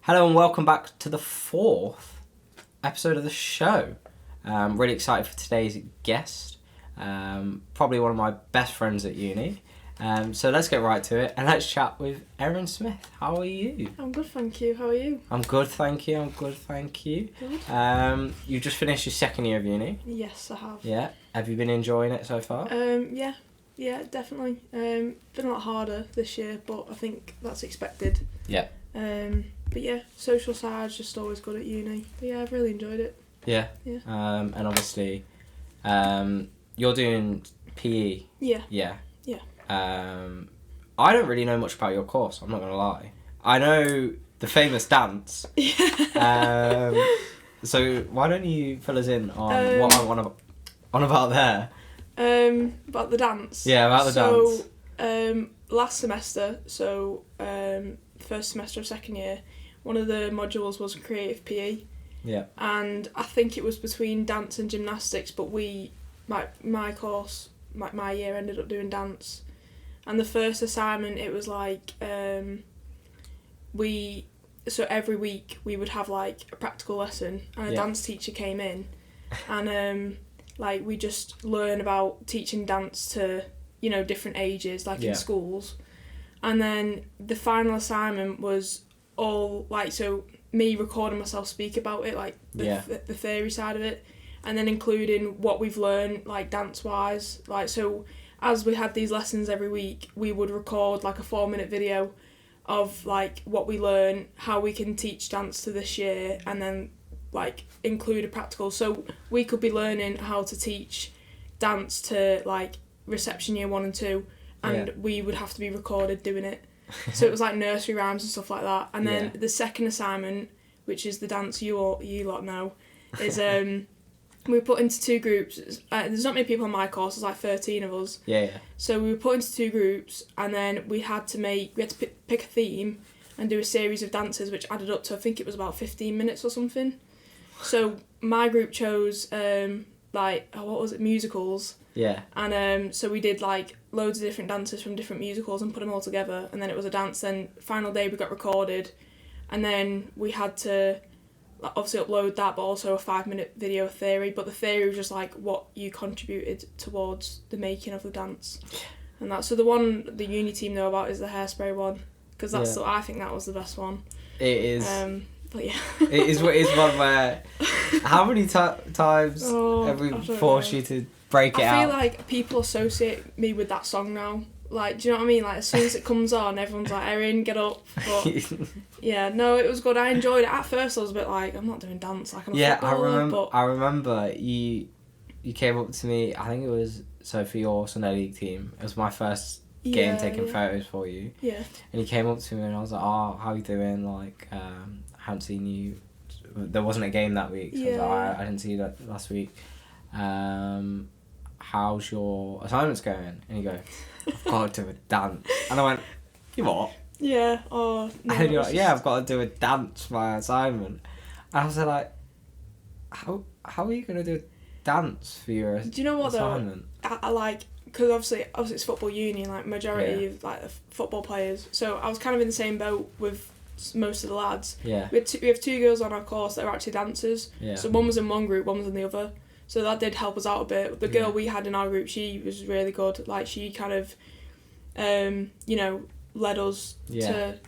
Hello and welcome back to the fourth episode of the show. I'm really excited for today's guest. Probably one of my best friends at uni. So let's get right to it and let's chat with Erin Smith. How are you? I'm good, thank you. How are you? I'm good, thank you. Good. You just finished your second year of uni? Yes, I have. Yeah. Have you been enjoying it so far? Yeah, definitely. Been a lot harder this year, but I think that's expected. Yeah. But yeah, social side's just always good at uni. But yeah, I've really enjoyed it. Yeah. Yeah. And obviously, you're doing PE. Yeah. Yeah. Yeah. I don't really know much about your course, I'm not going to lie. I know the famous dance. So why don't you fill us in on what I want on about there? About the dance. Yeah, about the dance. So, last semester, first semester of second year, one of the modules was creative PE. Yeah. And I think it was between dance and gymnastics, but my course, my year ended up doing dance. And the first assignment, it was like, so every week we would have like a practical lesson and a dance teacher came in and we just learn about teaching dance to, different ages, in schools. And then the final assignment was all me recording myself speak about it, the theory side of it, and then including what we've learned dance wise. So as we had these lessons every week, we would record a 4-minute video of what we learn, how we can teach dance to this year, and then include a practical. So we could be learning how to teach dance to reception year 1 and 2, and we would have to be recorded doing it. So it was nursery rhymes and stuff like that. And then the second assignment, which is the dance you lot know, is we were put into 2 groups. There's not many people on my course, there's 13 of us. Yeah. So we were put into 2 groups, and then we had to pick a theme and do a series of dances, which added up to, I think it was about 15 minutes or something. So my group chose musicals. Yeah. And so we did loads of different dances from different musicals and put them all together, and then it was a dance. Then final day we got recorded, and then we had to obviously upload that, but also a 5-minute video theory. But the theory was just what you contributed towards the making of the dance. And that's so the uni team know about is the hairspray one, because that's I think that was the best one. It is. But yeah. it is one where how many times have we forced you to break it out? I feel like people associate me with that song now. Do you know what I mean? As soon as it comes on, everyone's like, Erin, get up. But yeah, no, it was good. I enjoyed it. At first, I was a bit I'm not doing dance I'm a footballer. I remember you came up to me. I think it was for your Sunday League team. It was my first game taking photos for you. Yeah. And you came up to me and I was like, "Oh, how you doing? I haven't seen you. There wasn't a game that week, so I was like, I didn't see you that last week. How's your assignments going?" And you go, "I've got to do a dance." And I went, "You what?" Yeah. Oh. No, and you're like, "Yeah, I've got to do a dance for my assignment." And I was like, "How are you gonna do a dance for your assignment?" Do you know what though? I because obviously it's football uni, and majority of the football players. So I was kind of in the same boat with most of the lads. Yeah. We have 2 girls on our course that are actually dancers. Yeah. So one was in one group, one was in the other. So that did help us out a bit. The girl we had in our group, she was really good. She kind of, led us to,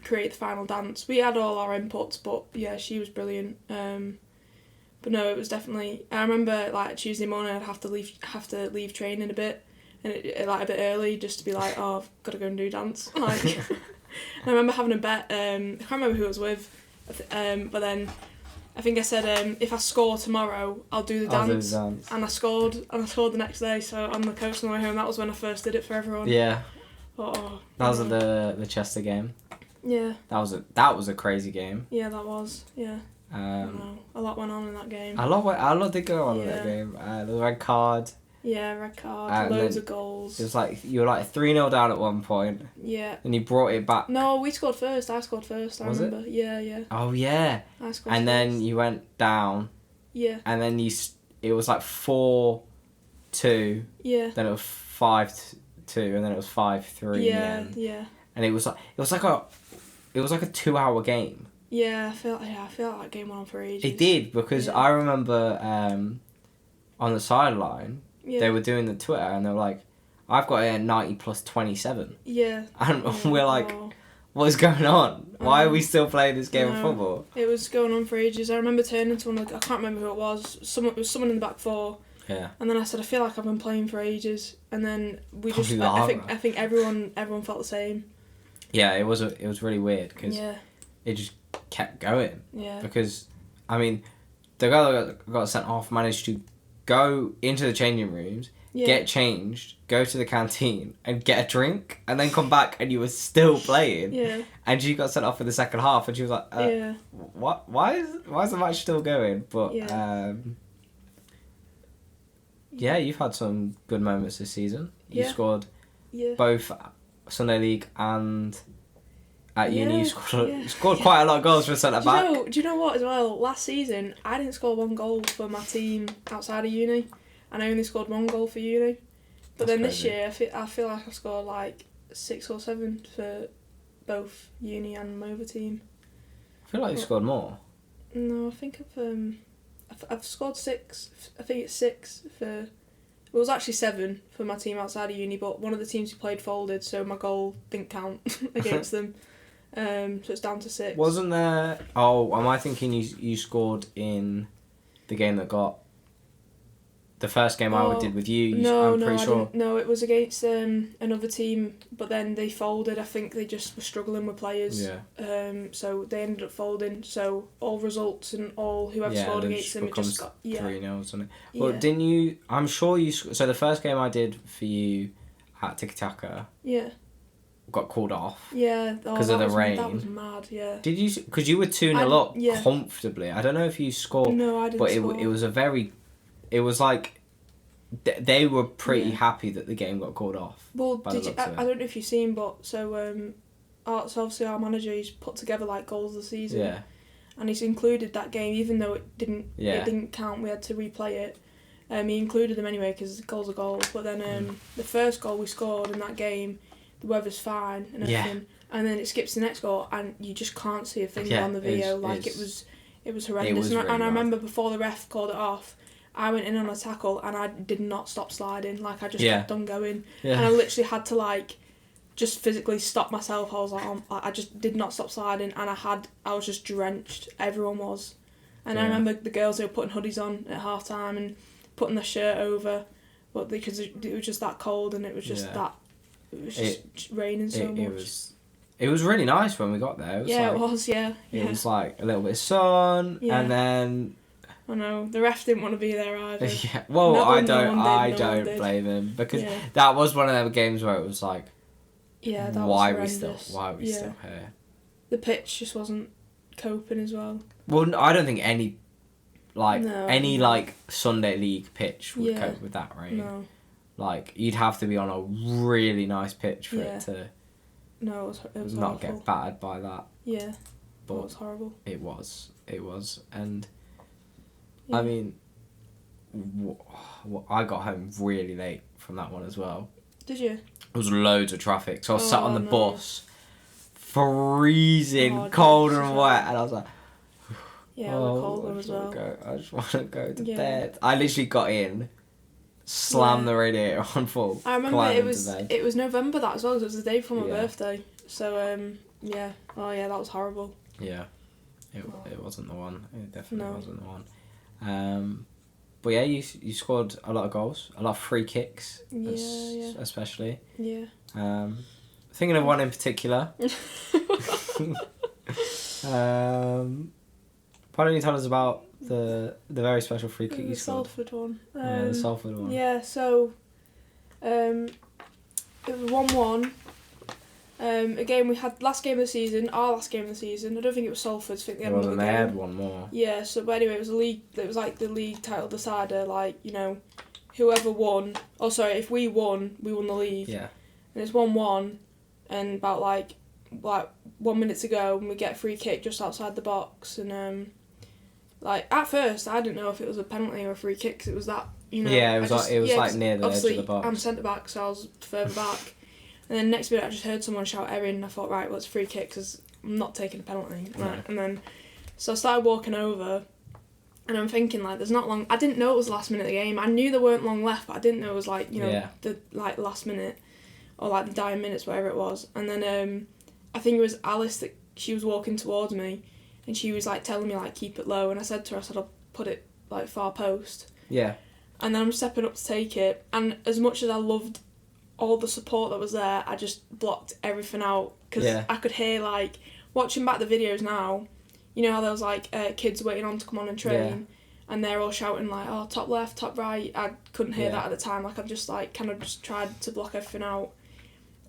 create the final dance. We had all our inputs, but yeah, she was brilliant. But no, it was definitely. I remember Tuesday morning, I'd have to leave training a bit, and a bit early just to be oh, I've got to go and do dance. I remember having a bet. I can't remember who it was with, but then I think I said if I score tomorrow, I'll do the dance. And I scored the next day. So on the coach on the way home, that was when I first did it for everyone. Yeah. That was at the Chester game. Yeah. That was a crazy game. Yeah, that was. Yeah. A lot went on in that game. A lot did go on in that game. The red card. Yeah, red card, loads of goals. It was you were 3-0 down at one point. Yeah. And you brought it back. No, we scored first. I scored first, I remember. It? Yeah. Oh, yeah. I scored and first. Then you went down. Yeah. And then it was 4-2. Yeah. Then it was 5-2, and then it was 5-3. Yeah. And it was like a it was like a 2-hour game. Yeah, I feel like that game went on for ages. It did, because I remember on the sideline, they were doing the Twitter, and they were like, I've got it at 90 plus 27. Yeah. And we're like, what's going on? Why are we still playing this game of football? It was going on for ages. I remember turning to I can't remember who it was. It was someone in the back four. Yeah. And then I said, I feel like I've been playing for ages. And then we Probably just, I think everyone felt the same. Yeah, it was really weird, because it just kept going. Yeah. Because, I mean, the guy that got sent off managed to go into the changing rooms, get changed, go to the canteen, and get a drink, and then come back, and you were still playing. Yeah. And she got sent off in the second half, and she was like, what? Why is the match still going? But, you've had some good moments this season. You scored both Sunday League and at uni. You scored quite a lot of goals for a centre-back. Do you know what as well? Last season, I didn't score 1 goal for my team outside of uni, and I only scored 1 goal for uni. But then this year, I feel like I scored like 6 or 7 for both uni and my other team. I feel like you scored more. No, I think I've scored 6. I think it's 6 for... It was actually 7 for my team outside of uni, but one of the teams who played folded, so my goal didn't count against them. So it's down to 6. Wasn't there... Oh, am I thinking you scored in the game that got... The first game I did with you? I'm pretty sure. No, it was against another team, but then they folded. I think they just were struggling with players. Yeah. So they ended up folding. So all results and all whoever scored against them, it just got 3-0 or something. Well, didn't you? I'm sure you. So the first game I did for you at Tiki Taka. Yeah. Got called off. Yeah. Because of the rain. That was mad. Yeah. Did you? Because you were 2-0 up comfortably. I don't know if you scored. No, I didn't. But score. it was a very. It was like. They were pretty happy that the game got called off. Well, I don't know if you've seen, but so obviously our manager, he's put together like goals of the season. Yeah. And he's included that game, even though it didn't count. We had to replay it. He included them anyway because goals are goals. But then the first goal we scored in that game, the weather's fine and everything. Yeah. And then it skips the next goal, and you just can't see a thing on the video. It was horrendous. Really I remember before the ref called it off, I went in on a tackle and I did not stop sliding. Like, I just kept on going. Yeah. And I literally had to, like, just physically stop myself. I was like, I just did not stop sliding, and I was just drenched. Everyone was. And I remember the girls who were putting hoodies on at half time and putting their shirt over, but because it was just that cold, and it was just it was just raining so much. It was really nice when we got there. It was. It was like a little bit of sun, and then... I know, the ref didn't want to be there either. Yeah, well, I don't blame him, because that was one of them games where it was like, why are we still here? The pitch just wasn't coping as well. Well, I don't think any Sunday League pitch would cope with that rain. No. Like, you'd have to be on a really nice pitch for it to it was not get battered by that. Yeah, but it was horrible. It was, and... Yeah. I mean, I got home really late from that one as well. Did you? There was loads of traffic, so I was sat on the bus, freezing, cold and wet, and I was like, the cold one as well. I just want to go to bed. I literally got in, slammed the radiator on full. I remember it was November that as well, because it was the day before my birthday. So that was horrible. Yeah, it wasn't the one. It definitely wasn't the one. But yeah, you scored a lot of goals, a lot of free kicks, especially. Yeah. Thinking of one in particular. Why don't you tell us about the very special free kick you scored? The Salford one. The Salford one. Yeah, so it was 1-1. Again, we had our last game of the season. I don't think it was Salford's. I think they had another game. They had one more. Yeah, but anyway, it was like the league title decider. Like, whoever won. Oh, sorry, if we won the league. Yeah. And it's 1-1, and about like 1 minute to go, and we get a free kick just outside the box, and at first I didn't know if it was a penalty or a free kick, 'cause it was that Yeah, it was like near the edge of the box. I'm centre back, so I was further back. And then next minute I just heard someone shout Erin, and I thought, right, well, it's free kick, because I'm not taking a penalty. No. Right? And then, so I started walking over, and I'm thinking, like, there's not long... I didn't know it was the last minute of the game. I knew there weren't long left, but I didn't know it was, like, you know, the, like, last minute, or, like, the dying minutes, whatever it was. And then, I think it was Alice that she was walking towards me, and she was, like, telling me, like, keep it low, and I said to her, I'll put it, like, far post. Yeah. And then I'm stepping up to take it, and as much as I loved all the support that was there, I just blocked everything out, because I could hear, like, watching back the videos now, you know how there was, like, kids waiting on to come on and train, and they're all shouting, like, oh, top left, top right. I couldn't hear that at the time. Like, I've just, like, kind of just tried to block everything out.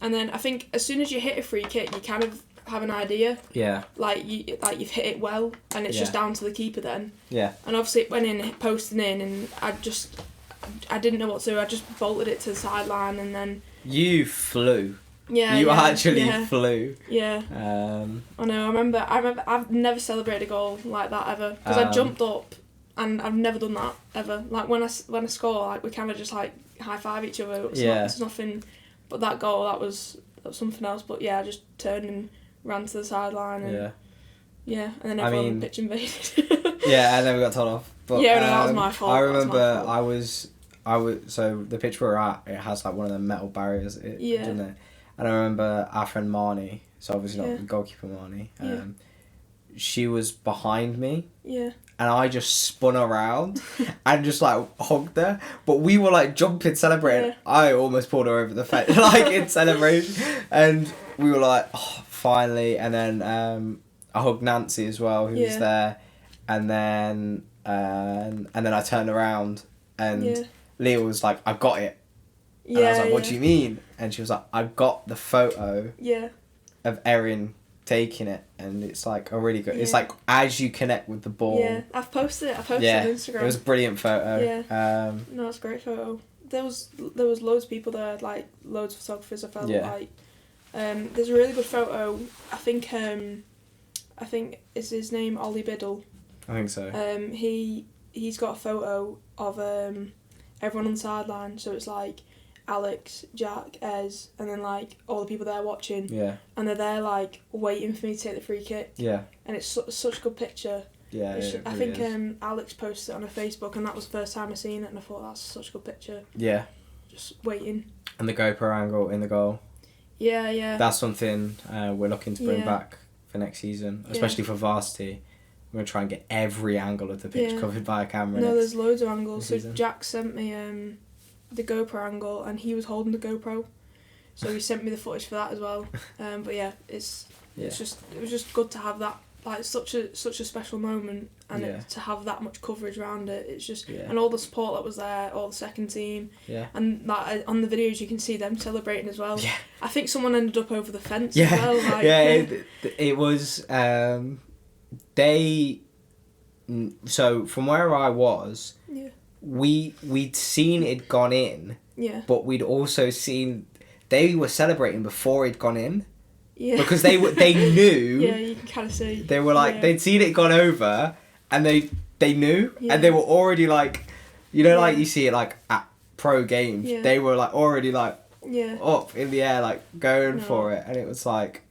And then I think as soon as you hit a free kick, you kind of have an idea. Yeah. Like, you've hit it well, and it's just down to the keeper then. Yeah. And obviously it went in, posting in, and I didn't know what to do. I just bolted it to the sideline, and then... You flew. Yeah, you actually flew. Yeah. I know. I remember. I've never celebrated a goal like that ever, because I jumped up, and I've never done that ever. Like when I score, like we kind of just like high five each other. It's nothing, but that goal that was something else. But yeah, I just turned and ran to the sideline, and and then everyone on the pitch invaded. And then we got told off. But yeah, no, that was my fault. I remember I was so the pitch we're at, it has like one of the metal barriers, doesn't it? And I remember our friend Marnie, so obviously not the goalkeeper Marnie, she was behind me. Yeah. And I just spun around and just like hogged her. But we were like jumping, celebrating. Yeah. I almost pulled her over the fence, like in celebration. And we were like, oh, finally. And then I hugged Nancy as well, who was there. And then I turned around and Leah was like, I got it. And I was like, what do you mean? And she was like, I got the photo of Erin taking it, and it's like a really good... It's like as you connect with the ball. Yeah, I've posted it. On Instagram. It was a brilliant photo. Yeah. No, it's a great photo. There was loads of people there, like loads of photographers. I felt like there's a really good photo. I think is his name Ollie Biddle. I think so. He's got a photo of everyone on the sideline. So it's like Alex, Jack, Ez, and then like all the people there watching. Yeah. And they're there like waiting for me to take the free kick. Yeah. And it's such a good picture. Yeah. I think Alex posted it on her Facebook, and that was the first time I seen it, and I thought that's such a good picture. Yeah. Just waiting. And the GoPro angle in the goal. Yeah, yeah. That's something we're looking to bring back for next season, especially for varsity. I'm going to try and get every angle of the pitch covered by a camera. No, there's loads of angles. So Jack sent me the GoPro angle, and he was holding the GoPro, so he sent me the footage for that as well. But yeah, it was just good to have that, like such a special moment, and to have that much coverage around it. It's just and all the support that was there, all the second team, and like on the videos you can see them celebrating as well. Yeah. I think someone ended up over the fence as well. Like, it was so from where I was. Yeah. We'd seen it gone in, but we'd also seen they were celebrating before it'd gone in, because they knew. Yeah, you can kind of see. They were like they'd seen it gone over, and they knew, and they were already like, you know, like you see it like at pro games. Yeah. They were like already like up in the air, like going for it, and it was like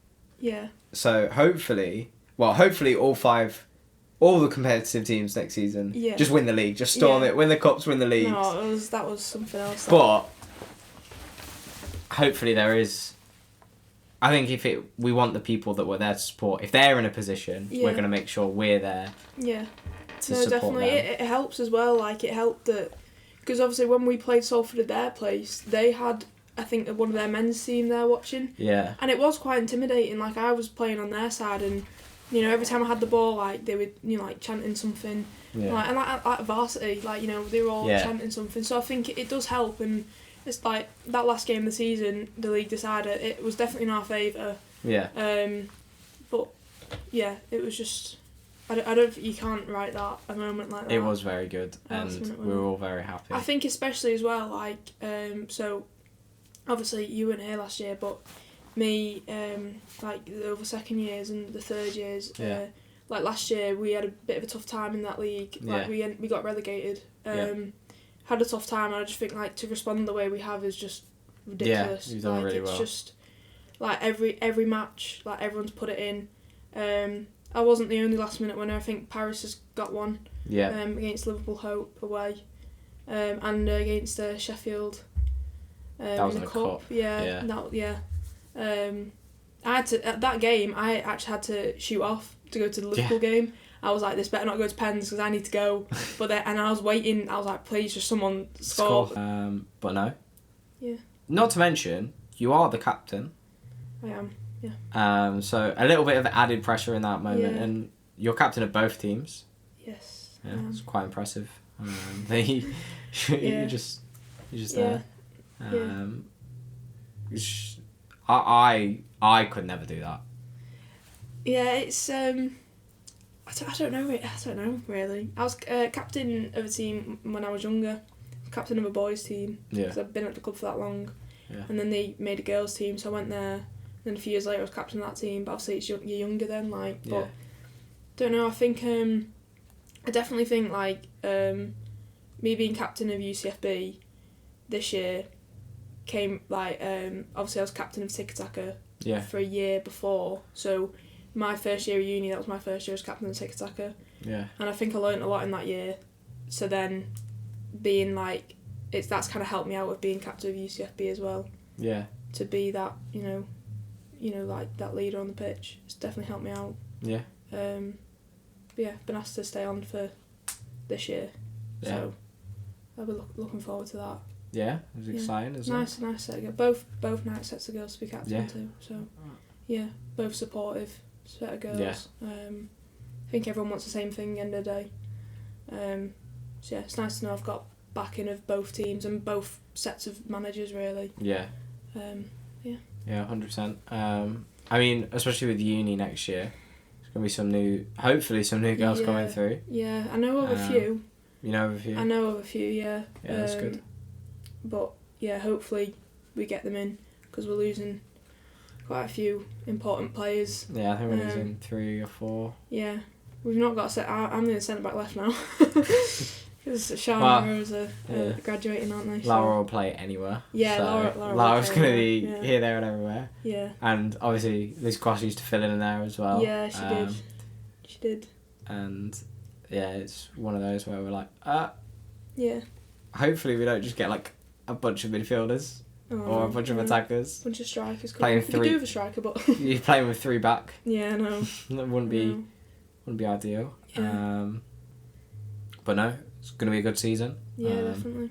So hopefully all the competitive teams next season just win the league, just storm it, win the cups, win the leagues. No, that was something else. But hopefully there is. I think we want the people that were there to support. If they're in a position, we're going to make sure we're there. Yeah. To support definitely. Them. It helps as well. Like it helped that because obviously when we played Salford at their place, they had I think one of their men's team there watching. Yeah. And it was quite intimidating. Like I was playing on their side and. You know, every time I had the ball, like, they would, you know, like, chanting something. Yeah. Like, and like varsity, like, you know, they were all chanting something. So I think it does help. And it's like, that last game of the season, the league decided, it was definitely in our favour. Yeah. But, yeah, it was just... I don't you can't write that, a moment like that. It was very good. And we were all very happy. I think especially as well, like, so, obviously, you weren't here last year, but... Me, like the second years and the third years, like last year we had a bit of a tough time in that league. Like we got relegated. Had a tough time, and I just think like to respond the way we have is just ridiculous. Yeah, you've done really well. It's just like every match, like everyone's put it in, I wasn't the only last minute winner. I think Paris has got one. Yeah. Against Liverpool Hope away, and against Sheffield. That was in in the the cup. cup. Yeah. I had to at that game. I actually had to shoot off to go to the Liverpool game. I was like, this better not go to pens because I need to go. But and I was waiting. I was like, please, just someone score. But no. Yeah. Not to mention, you are the captain. I am. Yeah. So a little bit of added pressure in that moment, and you're captain of both teams. Yes. Yeah, it's quite impressive. You're just there. I could never do that. Yeah, it's I don't know. I don't know really. I was captain of a team when I was younger. Captain of a boys team. Yeah. Because I've been at the club for that long. Yeah. And then they made a girls team, so I went there. Then a few years later, I was captain of that team. But obviously, you're younger then, like. But don't know. I think I definitely think like me being captain of UCFB this year came like obviously I was captain of Tiki Taka for a year before, so my first year of uni, that was my first year as captain of Tiki Taka. Yeah. And I think I learnt a lot in that year. So then being like that's kind of helped me out with being captain of UCFB as well. Yeah. To be that, you know like that leader on the pitch. It's definitely helped me out. Yeah. But yeah, been asked to stay on for this year. Yeah. So I'll be looking forward to that. Yeah, it was exciting, isn't nice set of girls. Both nice sets of girls to be captain to. So yeah, both supportive set of girls. Yeah. I think everyone wants the same thing at the end of the day. So yeah, it's nice to know I've got backing of both teams and both sets of managers really. Yeah. Yeah, 100%. I mean, especially with uni next year, there's gonna be hopefully some new girls coming through. Yeah, I know of a few. You know of a few? I know of a few, yeah. Yeah, that's good. But yeah, hopefully we get them in because we're losing quite a few important players. Yeah, I think we're losing 3 or 4. Yeah, we've not got I'm in the centre back left now because Sean and Rose are graduating, aren't they? Laura will play anywhere. Yeah, so Laura's going to be here, there, and everywhere. Yeah. And obviously, Liz Cross used to fill in there as well. Yeah, she did. She did. And yeah, it's one of those where we're like, yeah. Hopefully, we don't just get like a bunch of midfielders or a bunch of attackers. A bunch of strikers. Playing 3. You could do with a striker, but you're playing with 3 back. Yeah, I know. That wouldn't be ideal. Yeah. But no, it's going to be a good season. Yeah, definitely.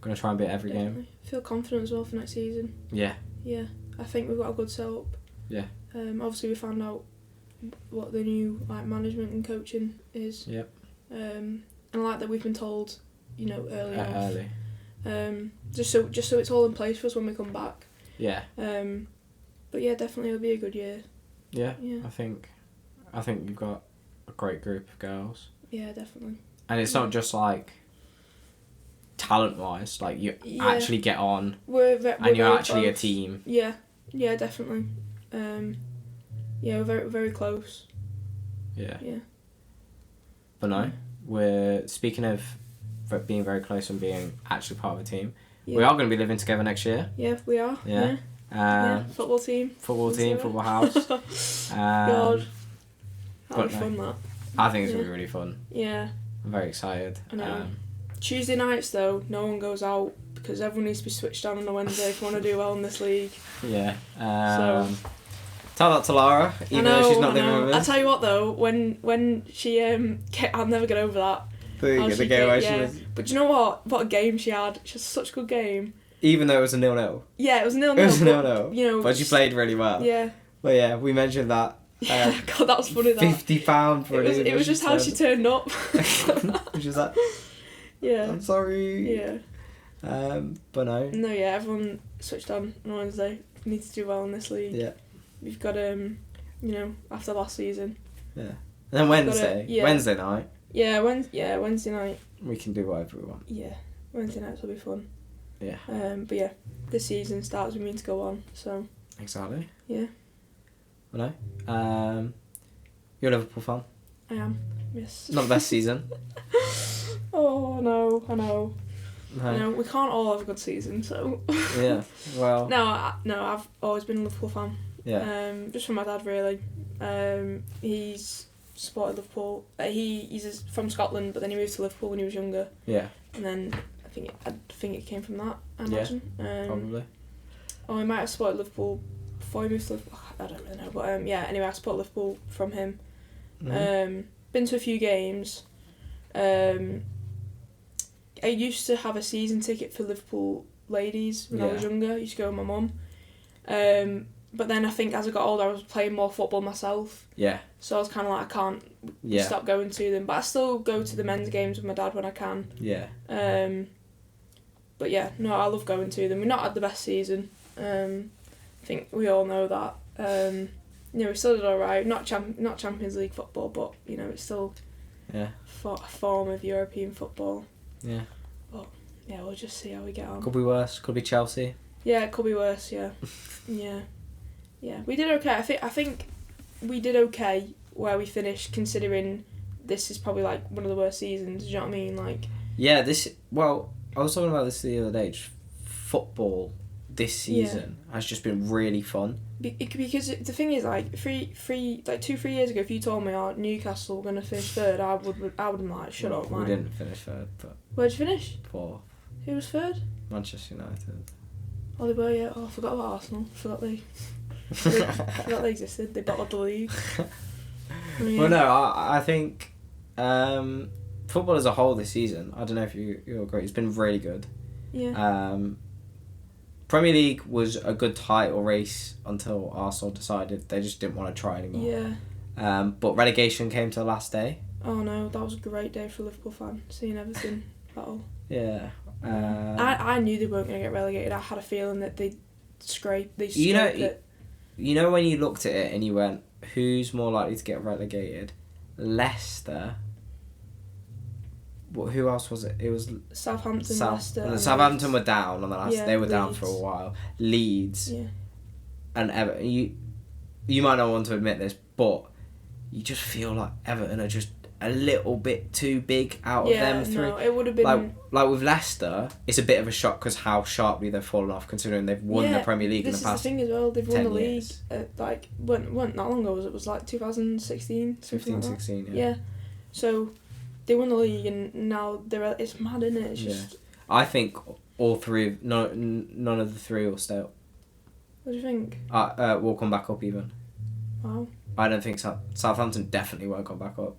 Going to try and beat every game. Feel confident as well for next season. Yeah. Yeah, I think we've got a good setup. Yeah. Obviously we found out what the new like management and coaching is. Yep. And I like that we've been told, early on. Early. Just so it's all in place for us when we come back. Yeah. But yeah, definitely it'll be a good year. Yeah. I think you've got a great group of girls. Yeah, definitely. And it's not just like talent wise, like you actually get on and you're actually close. A team. Yeah, definitely. We're very, very close. Yeah. Yeah. But no, we're speaking of being very close and being actually part of a team. Yeah. We are going to be living together next year. Yeah, we are. Yeah. Football team, football house. God. That'll be fun, that. I think it's going to be really fun. Yeah. I'm very excited. I know. Tuesday nights, though, no one goes out because everyone needs to be switched on a Wednesday if you want to do well in this league. Yeah. Tell that to Lara, even though she's not living with us. I tell you what, though, when she I'll never get over that. The game where she was... But you know what? What a game she had. She had such a good game. Even though it was a 0-0. Yeah, it was 0-0. It was 0-0. But she played really well. Yeah. But yeah, we mentioned that. God, that was funny. That £50 for it was just how she turned up. Which was like, yeah. I'm sorry. Yeah. But no. No, yeah, everyone switched on Wednesday. We need to do well in this league. Yeah. We've got after last season. Yeah. And then Wednesday night. Yeah, Wednesday night. We can do whatever we want. Yeah, Wednesday nights will be fun. Yeah. But yeah, this season starts. We mean to go on. So. Exactly. Yeah. Well, no. You're a Liverpool fan. I am. Yes. Not the best season. Oh no! I know. No. I know. We can't all have a good season, so. Yeah. Well. No. I've always been a Liverpool fan. Yeah. Just from my dad, really. He's supported Liverpool. He's from Scotland, but then he moved to Liverpool when he was younger. Yeah. And then I think it came from that. I imagine. Probably. Oh, he might have supported Liverpool before he moved to Liverpool. I don't really know, but yeah. Anyway, I support Liverpool from him. Been to a few games. I used to have a season ticket for Liverpool ladies when I was younger. I used to go with my mum. But then I think as I got older, I was playing more football myself. Yeah. So I was kind of like, I can't stop going to them. But I still go to the men's games with my dad when I can. Yeah. But yeah, no, I love going to them. We've not had the best season. I think we all know that. We still did alright. Not Champions League football, but it's still a form of European football. Yeah. But yeah, we'll just see how we get on. Could be worse. Could be Chelsea. Yeah, it could be worse. Yeah. Yeah. We did okay. I think we did okay where we finished, considering this is probably like one of the worst seasons. Do you know what I mean? Like. Yeah. I was talking about this the other day. Just football this season has just been really fun. Because the thing is, like 2-3 years ago, if you told me Newcastle were going to finish third, I would have been like, shut up, man. We didn't finish third, but. Where'd you finish? 4th. Who was third? Manchester United. Oh, they were, yeah. Oh, I forgot about Arsenal. Forgot they existed. They bottled the league. Yeah. Well, no, I think football as a whole this season, I don't know if you agree, it's been really good. Yeah. Premier League was a good title race until Arsenal decided they just didn't want to try anymore. Yeah. But relegation came to the last day. Oh no, that was a great day for a Liverpool fan, seeing Everton battle. Yeah. I knew they weren't going to get relegated. I had a feeling that they'd scrape it. You know when you looked at it and you went, who's more likely to get relegated? Leicester. Well, who else was it? It was Southampton, Leicester. Southampton were down on the last. Yeah, they were Leeds. down for a while. Leeds. Yeah. And Everton. You might not want to admit this, but you just feel like Everton are just a little bit too big out of them three. No, it would have been like with Leicester. It's a bit of a shock because how sharply they've fallen off, considering they've won the Premier League in the past. This is the thing as well. They've won the league. Years. Weren't that long ago? It was like 2016. 15, 16. Yeah. So they won the league and now it's mad, isn't it? It's just. I think all three. None of the three will stay up. What do you think? Will come back up even. Wow. I don't think so. Southampton definitely won't come back up.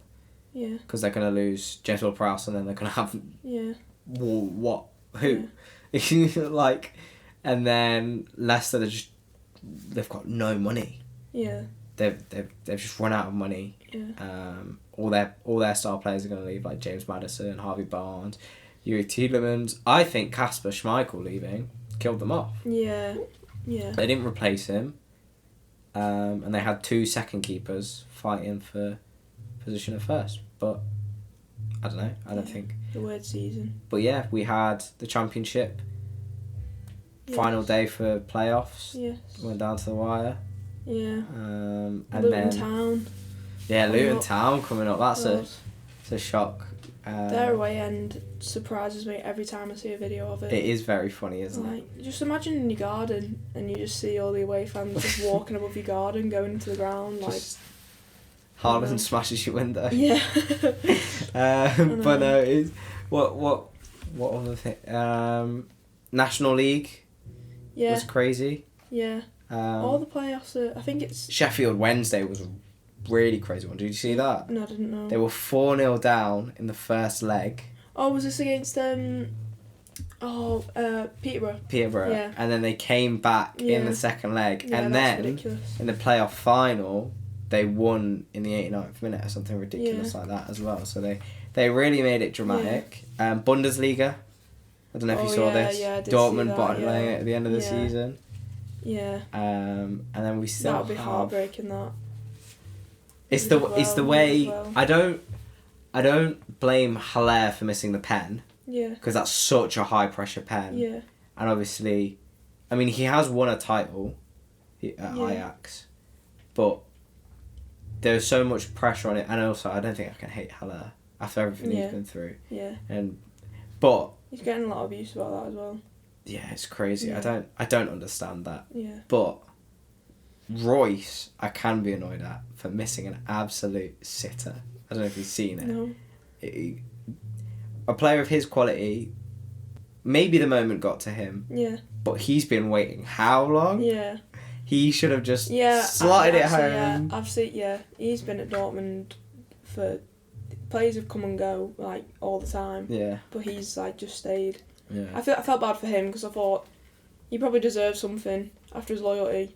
Yeah. Because they're going to lose James Ward-Prowse and then they're going to have... Yeah. What? Who? Yeah. And then Leicester, they've got no money. Yeah. They've just run out of money. Yeah. All their star players are going to leave, like James Maddison, Harvey Barnes, Yuri Tielemans. I think Kasper Schmeichel leaving killed them off. Yeah. Yeah. They didn't replace him. And they had 2 second keepers fighting for position at first, but I don't know. I don't think the weird season. But yeah, we had the championship final day for playoffs. Yes. Went down to the wire. Yeah. And Luton then Town. Yeah, Luton Town coming up. That's a shock. Their away end surprises me every time I see a video of it. It is very funny, isn't it? Just imagine in your garden and you just see all the away fans just walking above your garden, going into the ground just Haaland smashes your window. Yeah. But no, it's what other thing? National League. Yeah. Was crazy. Yeah. All the playoffs I think it's Sheffield Wednesday was a really crazy one. Did you see that? No, I didn't know. They were 4-0 down in the first leg. Oh, was this against Peterborough? Peterborough. Yeah. And then they came back in the second leg. Yeah, and that's then ridiculous. in the playoff final, they won in the 89th minute or something ridiculous like that as well. So they really made it dramatic. Bundesliga. I don't know if you saw this. Yeah, I did Dortmund see that, bottom laying at the end of the season. Yeah. And then we still that would be heartbreaking. That. It's the way I don't blame Haller for missing the pen. Yeah. Because that's such a high pressure pen. Yeah. And obviously, I mean, he has won a title at Ajax, but there's so much pressure on it, and also I don't think I can hate Haller after everything he's been through. Yeah. But he's getting a lot of abuse about that as well. Yeah, it's crazy. Yeah. I don't understand that. Yeah. But Royce, I can be annoyed at for missing an absolute sitter. I don't know if you've seen it. No. A player of his quality, maybe the moment got to him. Yeah. But he's been waiting how long? Yeah. He should have just Yeah. slotted it actually, home. Yeah. I've seen. Yeah. He's been at Dortmund for. Players have come and go like all the time. Yeah. But he's like just stayed. Yeah. I felt bad for him because I thought he probably deserved something after his loyalty,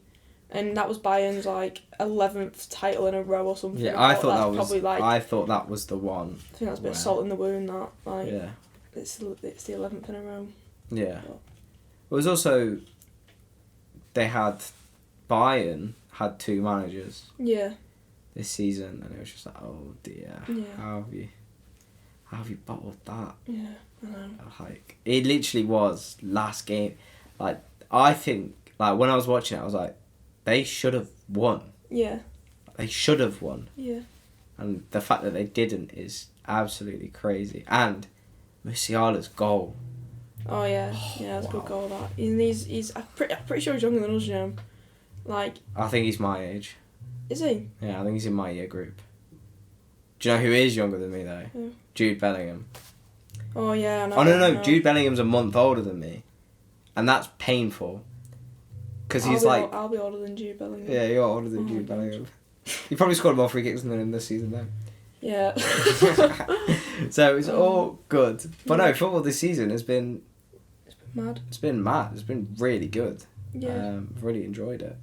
and that was Bayern's like 11th title in a row or something. Yeah, I thought that was probably like. I thought that was the one. I think that's a bit of salt in the wound. That like. Yeah. It's the 11th in a row. Yeah. But. It was also. They had Bayern had 2 managers. Yeah. This season, and it was just like, oh dear, Yeah. how have you bottled that? Yeah, I know. Like, it literally was last game. Like, I think, like, when I was watching it, I was like, they should have won. Yeah. They should have won. Yeah. And the fact that they didn't is absolutely crazy. And Musiala's goal. Oh yeah, that's a good goal. That he's I'm pretty sure he's younger than us, you know. Like. I think he's my age. Is he? Yeah, I think he's in my year group. Do you know who is younger than me though? Who? Jude Bellingham. Oh yeah, I know. Oh no, Jude Bellingham's a month older than me, and that's painful. Because he's like, I'll be older than Jude Bellingham. yeah, you're older than Jude Bellingham. He probably scored more free kicks than him this season though. Yeah. So it's all good, but no, football this season has been. It's been mad. It's been mad. It's been really good. Yeah. I've really enjoyed it.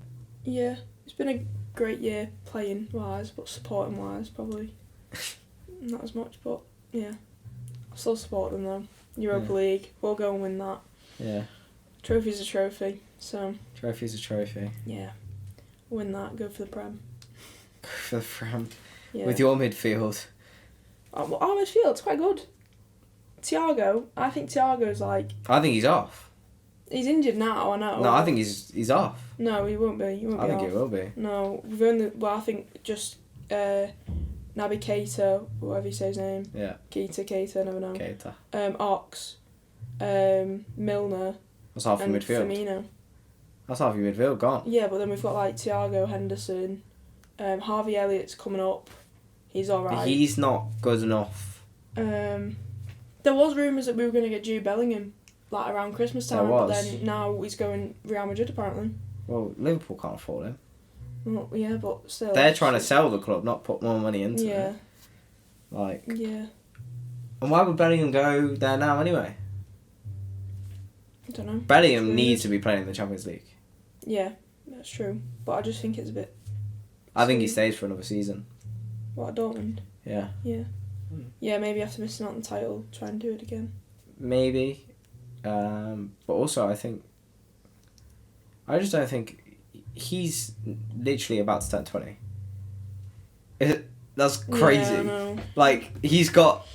Yeah, it's been a great year playing wise, but supporting wise probably not as much. But yeah, I still support them though. Europa League, we'll go and win that. Yeah. Trophy's a trophy, so. Trophy's a trophy. Yeah, win that. Go for the Prem. Go for the Fram. Yeah. With your midfield. Our midfield's quite good. Thiago, I think Thiago's like. I think he's off. He's injured now. I know. No, I think he's off. No, he won't be. He won't I be think off. he will be. No, we've only. Well, I think just Naby Keita, whatever you say his name. Yeah. Keita, never know. Keita. Ox, Milner, That's half your and midfield. Firmino. That's half your midfield gone. Yeah, but then we've got like Thiago Henderson, Harvey Elliott's coming up. He's alright. He's not good enough. There was rumours that we were going to get Jude Bellingham like around Christmas time, but then now he's going Real Madrid apparently. Well, Liverpool can't afford him. Well, yeah, but still. They're trying to sell the club, not put more money into it. Like. Yeah. And why would Bellingham go there now anyway? I don't know. Bellingham needs to be playing in the Champions League. Yeah, that's true. But I just think it's a bit. I think he stays for another season. What, Dortmund? Yeah. Yeah. Yeah, maybe after missing out on the title, try and do it again. Maybe. But also, I just don't think he's literally about to turn 20. That's crazy. Yeah, I know. Like, he's got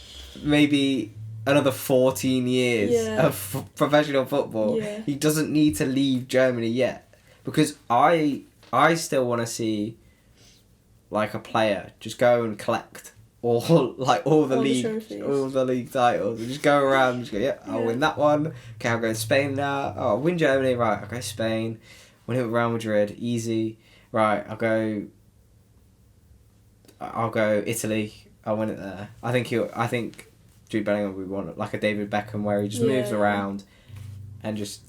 maybe another 14 years of professional football. Yeah. He doesn't need to leave Germany yet. Because I still want to see, like, a player just go and collect all the league titles, and just go around and just go, I'll win that one. Okay, I'll go to Spain now. Oh, I'll win Germany. Right, I'll go Spain. Win it with Real Madrid. Easy. Right, I'll go Italy. I'll win it there. I think Jude Bellingham would want like a David Beckham where he just moves around and just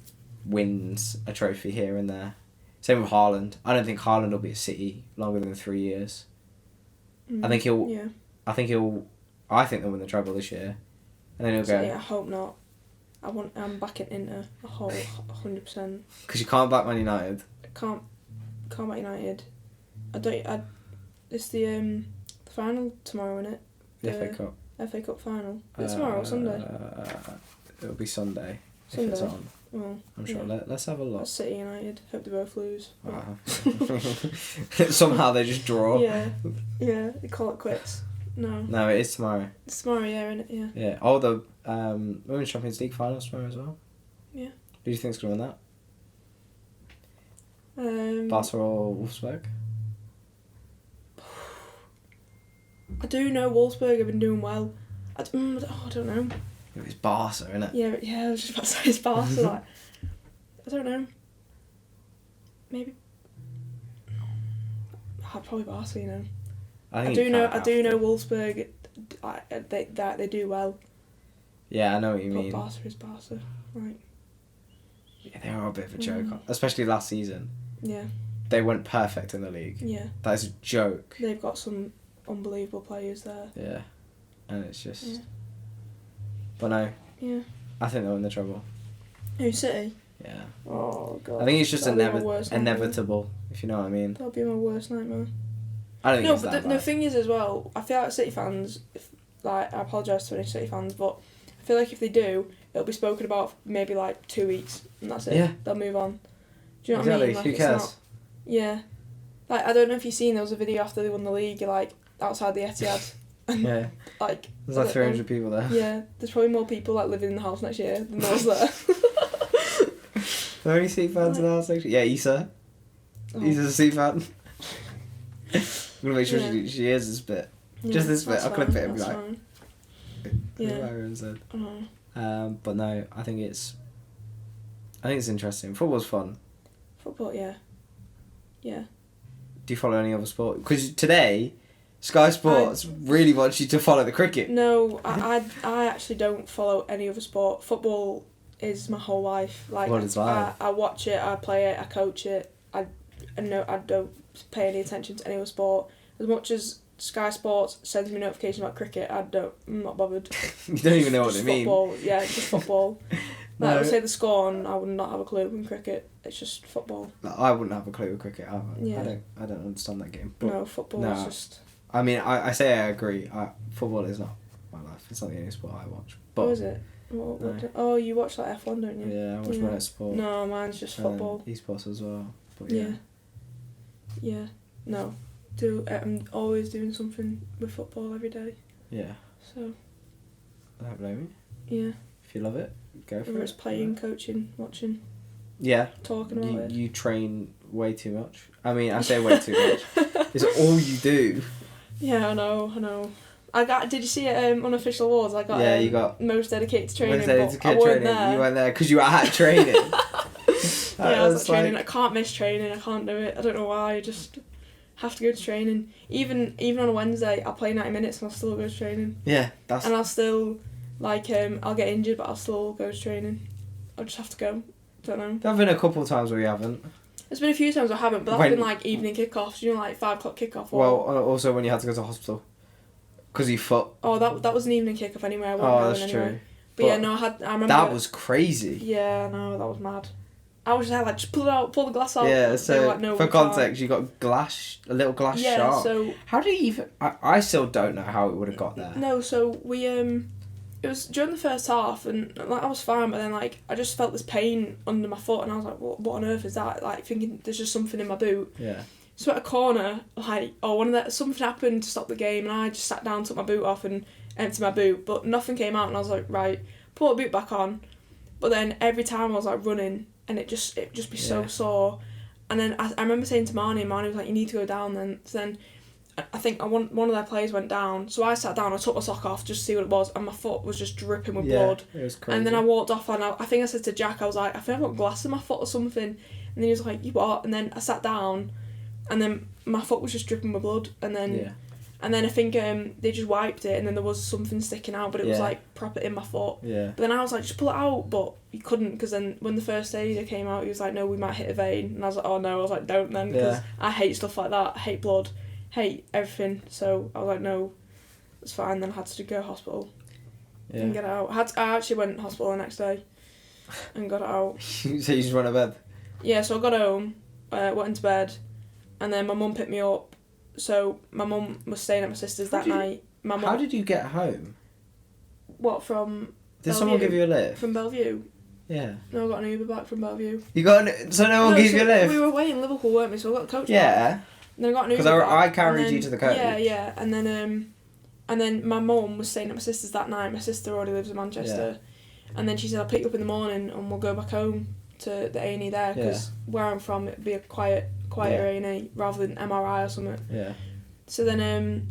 wins a trophy here and there. Same with Haaland. I don't think Haaland will be at City longer than 3 years. I think he'll. Yeah. I think they'll win the treble this year, and then he'll go. I hope not. I'm backing Inter 100%. Because you can't back Man United. Can't back United. It's the final tomorrow, isn't it? The FA Cup. FA Cup final. Is it tomorrow or Sunday? It'll be Sunday. Sunday. If it's on. Well, I'm sure. Let's have a look. That's City United. Hope they both lose. Wow. Somehow they just draw. Yeah. They call it quits. No. No, it is tomorrow. It's tomorrow, isn't it? Yeah. Yeah. Oh, the Women's Champions League finals tomorrow as well. Yeah. Who do you think's going to win that? Barca or Wolfsburg? I do know Wolfsburg have been doing well. I don't know. It's Barca, isn't it? Yeah. I was just about to say it's Barca. Like, I don't know. Maybe. Probably Barca, you know. I do know Wolfsburg. They do well. Yeah, I know what you mean. But Barca is Barca, right? Yeah, they are a bit of a joke, especially last season. Yeah. They went perfect in the league. Yeah. That is a joke. They've got some unbelievable players there. Yeah, and it's just. Yeah. But no. Yeah. I think they're in the trouble. Who, City? Yeah. Oh god. I think it's just inevitable, if you know what I mean. That'll be my worst nightmare. I don't think it's that but bad. the thing is as well, I feel like City fans, I apologise to any City fans, but I feel like if they do, it'll be spoken about for maybe like 2 weeks, and that's it. Yeah. They'll move on. Do you know what I mean? Like, who cares? Yeah. Like, I don't know if you've seen, there was a video after they won the league, like, outside the Etihad. Yeah. Like... There's like 300 people there. Yeah. There's probably more people, like, living in the house next year than there was there. Are there any City fans in the house next year? Yeah, Issa. Oh. Issa's a City fan. I'm going to make sure Yeah. she hears this bit. Yeah, Just this bit. that's I'll clip it fine, and be that's like... fine. Yeah. Erin said. Oh. But no, I think it's interesting. Football's fun. Football, yeah. Yeah. Do you follow any other sport? Because today, Sky Sports really wants you to follow the cricket. No, I actually don't follow any other sport. Football is my whole life. Like, What is life? I watch it, I play it, I coach it. I don't pay any attention to any other sport. As much as Sky Sports sends me notifications about cricket, I'm not bothered. You don't even know what Just they mean. football, yeah, just football. Like, No. I would say the score and I would not have a clue in cricket. It's just football. Like, I wouldn't have a clue with cricket either. Yeah. I don't understand that game. But No, football is just... I mean, I say I agree. Football is not my life. It's not the only sport I watch. But, What is it? Oh, you watch like F1, don't you? Yeah, I watch motorsport. No, mine's just football. Esports as well. But Yeah. Yeah. No. I'm always doing something with football every day. Yeah. So. I don't blame you. Yeah. If you love it, go for it. Whether it's playing, coaching, watching. Yeah. Talking about it. You train way too much. I mean, I say way too much. It's all you do. Yeah, I know. Did you see it Unofficial Awards? I got you got most dedicated to training, most dedicated I weren't there. You weren't there because you were at training. I was at training. I can't miss training. I can't do it. I don't know why. I just have to go to training. Even on a Wednesday, I'll play 90 minutes and I'll still go to training. Yeah, And I'll still, I'll get injured, but I'll still go to training. I'll just have to go. Don't know. There have been a couple of times where you haven't. There's been a few times I haven't, but that's been like evening kickoffs. You know, like 5 o'clock kickoff. Well, also when you had to go to hospital. Because you foot. Oh, that was an evening kickoff anyway. I wasn't going that's anyway. true. But yeah, no, I remember. That was crazy. Yeah, no, that was mad. I was just there, like, just pull it out, pull the glass out. Yeah, so they were like, no, for context, you got a little glass yeah, shark. So how do you even? I still don't know how it would have got there. No, so we it was during the first half, and like I was fine, but then like I just felt this pain under my foot, and I was like, what on earth is that? Like thinking there's just something in my boot. Yeah. So at a corner, like something happened to stop the game, and I just sat down, took my boot off, and emptied my boot, but nothing came out, and I was like, right, put my boot back on. But then every time I was like running, and it just be so sore, and then I remember saying to Marnie was like, you need to go down then. So then I think one of their players went down, so I sat down, I took my sock off just to see what it was, and my foot was just dripping with blood. It was crazy. And then I walked off, and I think I said to Jack, I was like, I think I've got glass in my foot or something, and then he was like, you what? And then I sat down, and then my foot was just dripping with blood, and then I think they just wiped it, and then there was something sticking out, but it was like proper in my foot. Yeah. But then I was like, just pull it out, but you couldn't, because then when the first aider came out, he was like, no, we might hit a vein, and I was like, oh no, I was like, don't then, because I hate stuff like that, I hate blood, hate everything, so I was like, no, it's fine. Then I had to go to hospital and get it out. I actually went to hospital the next day and got it out. So you just went to bed? Yeah, so I got home, went into bed, and then my mum picked me up. So my mum was staying at my sister's that night. How did you get home? What, from Did someone give you a lift? From Bellevue? Yeah. No, I got an Uber back from Bellevue. So no one gave you a lift? We were away in Liverpool, weren't we? So I got the coach back. Yeah. And then I got an Uber Because back. I carried you to the coach. Yeah. And then my mum was staying at my sister's that night. My sister already lives in Manchester. Yeah. And then she said, I'll pick you up in the morning and we'll go back home to the A&E there. Because where I'm from, it'd be a quieter A&E rather than MRI or something. Yeah. So then,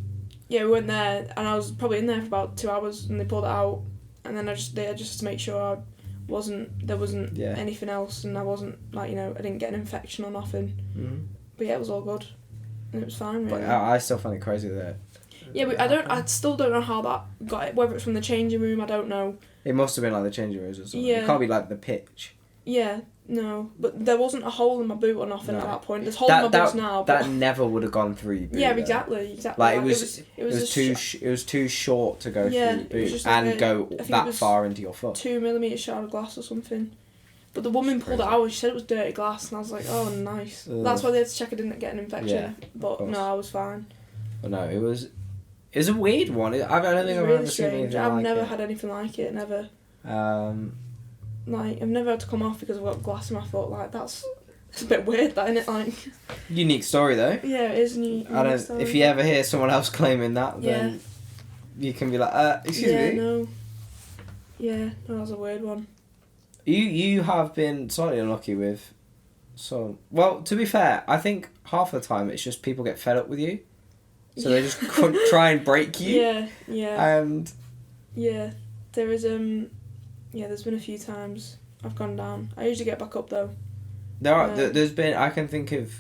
we went there, and I was probably in there for about 2 hours, and they pulled it out, and then I just to make sure there wasn't anything else, and I wasn't, I didn't get an infection or nothing. Mm-hmm. But yeah, it was all good. and it was fine. Really. But I still find it crazy that. Yeah, but I still don't know how that got it. Whether it's from the changing room, I don't know. It must have been like the changing rooms or something. Yeah. It can't be like the pitch. Yeah, no, but there wasn't a hole in my boot or nothing at that point. There's holes in my boots now. But... That never would have gone through your boot. Yeah, exactly. Like it was too short to go through your boot and go that far into your foot. 2 millimetres shard of glass or something. But the woman pulled it out. She said it was dirty glass, and I was like, oh, nice. That's why they had to check I didn't get an infection. Yeah, but no, I was fine. But no, it was a weird one. I don't think I've really ever seen anything like it. I've never had anything like it. Never. Like, I've never had to come off because I've got glass in my foot. Like, it's a bit weird, that, isn't it? Like, unique story, though. Yeah, it is a unique story. If you ever hear someone else claiming that, then you can be like, excuse me. No, that was a weird one. You have been slightly unlucky with some... Well, to be fair, I think half the time it's just people get fed up with you. So they just try and break you. Yeah. And... Yeah, there is... there's been a few times I've gone down. I usually get back up though. There's been, I can think of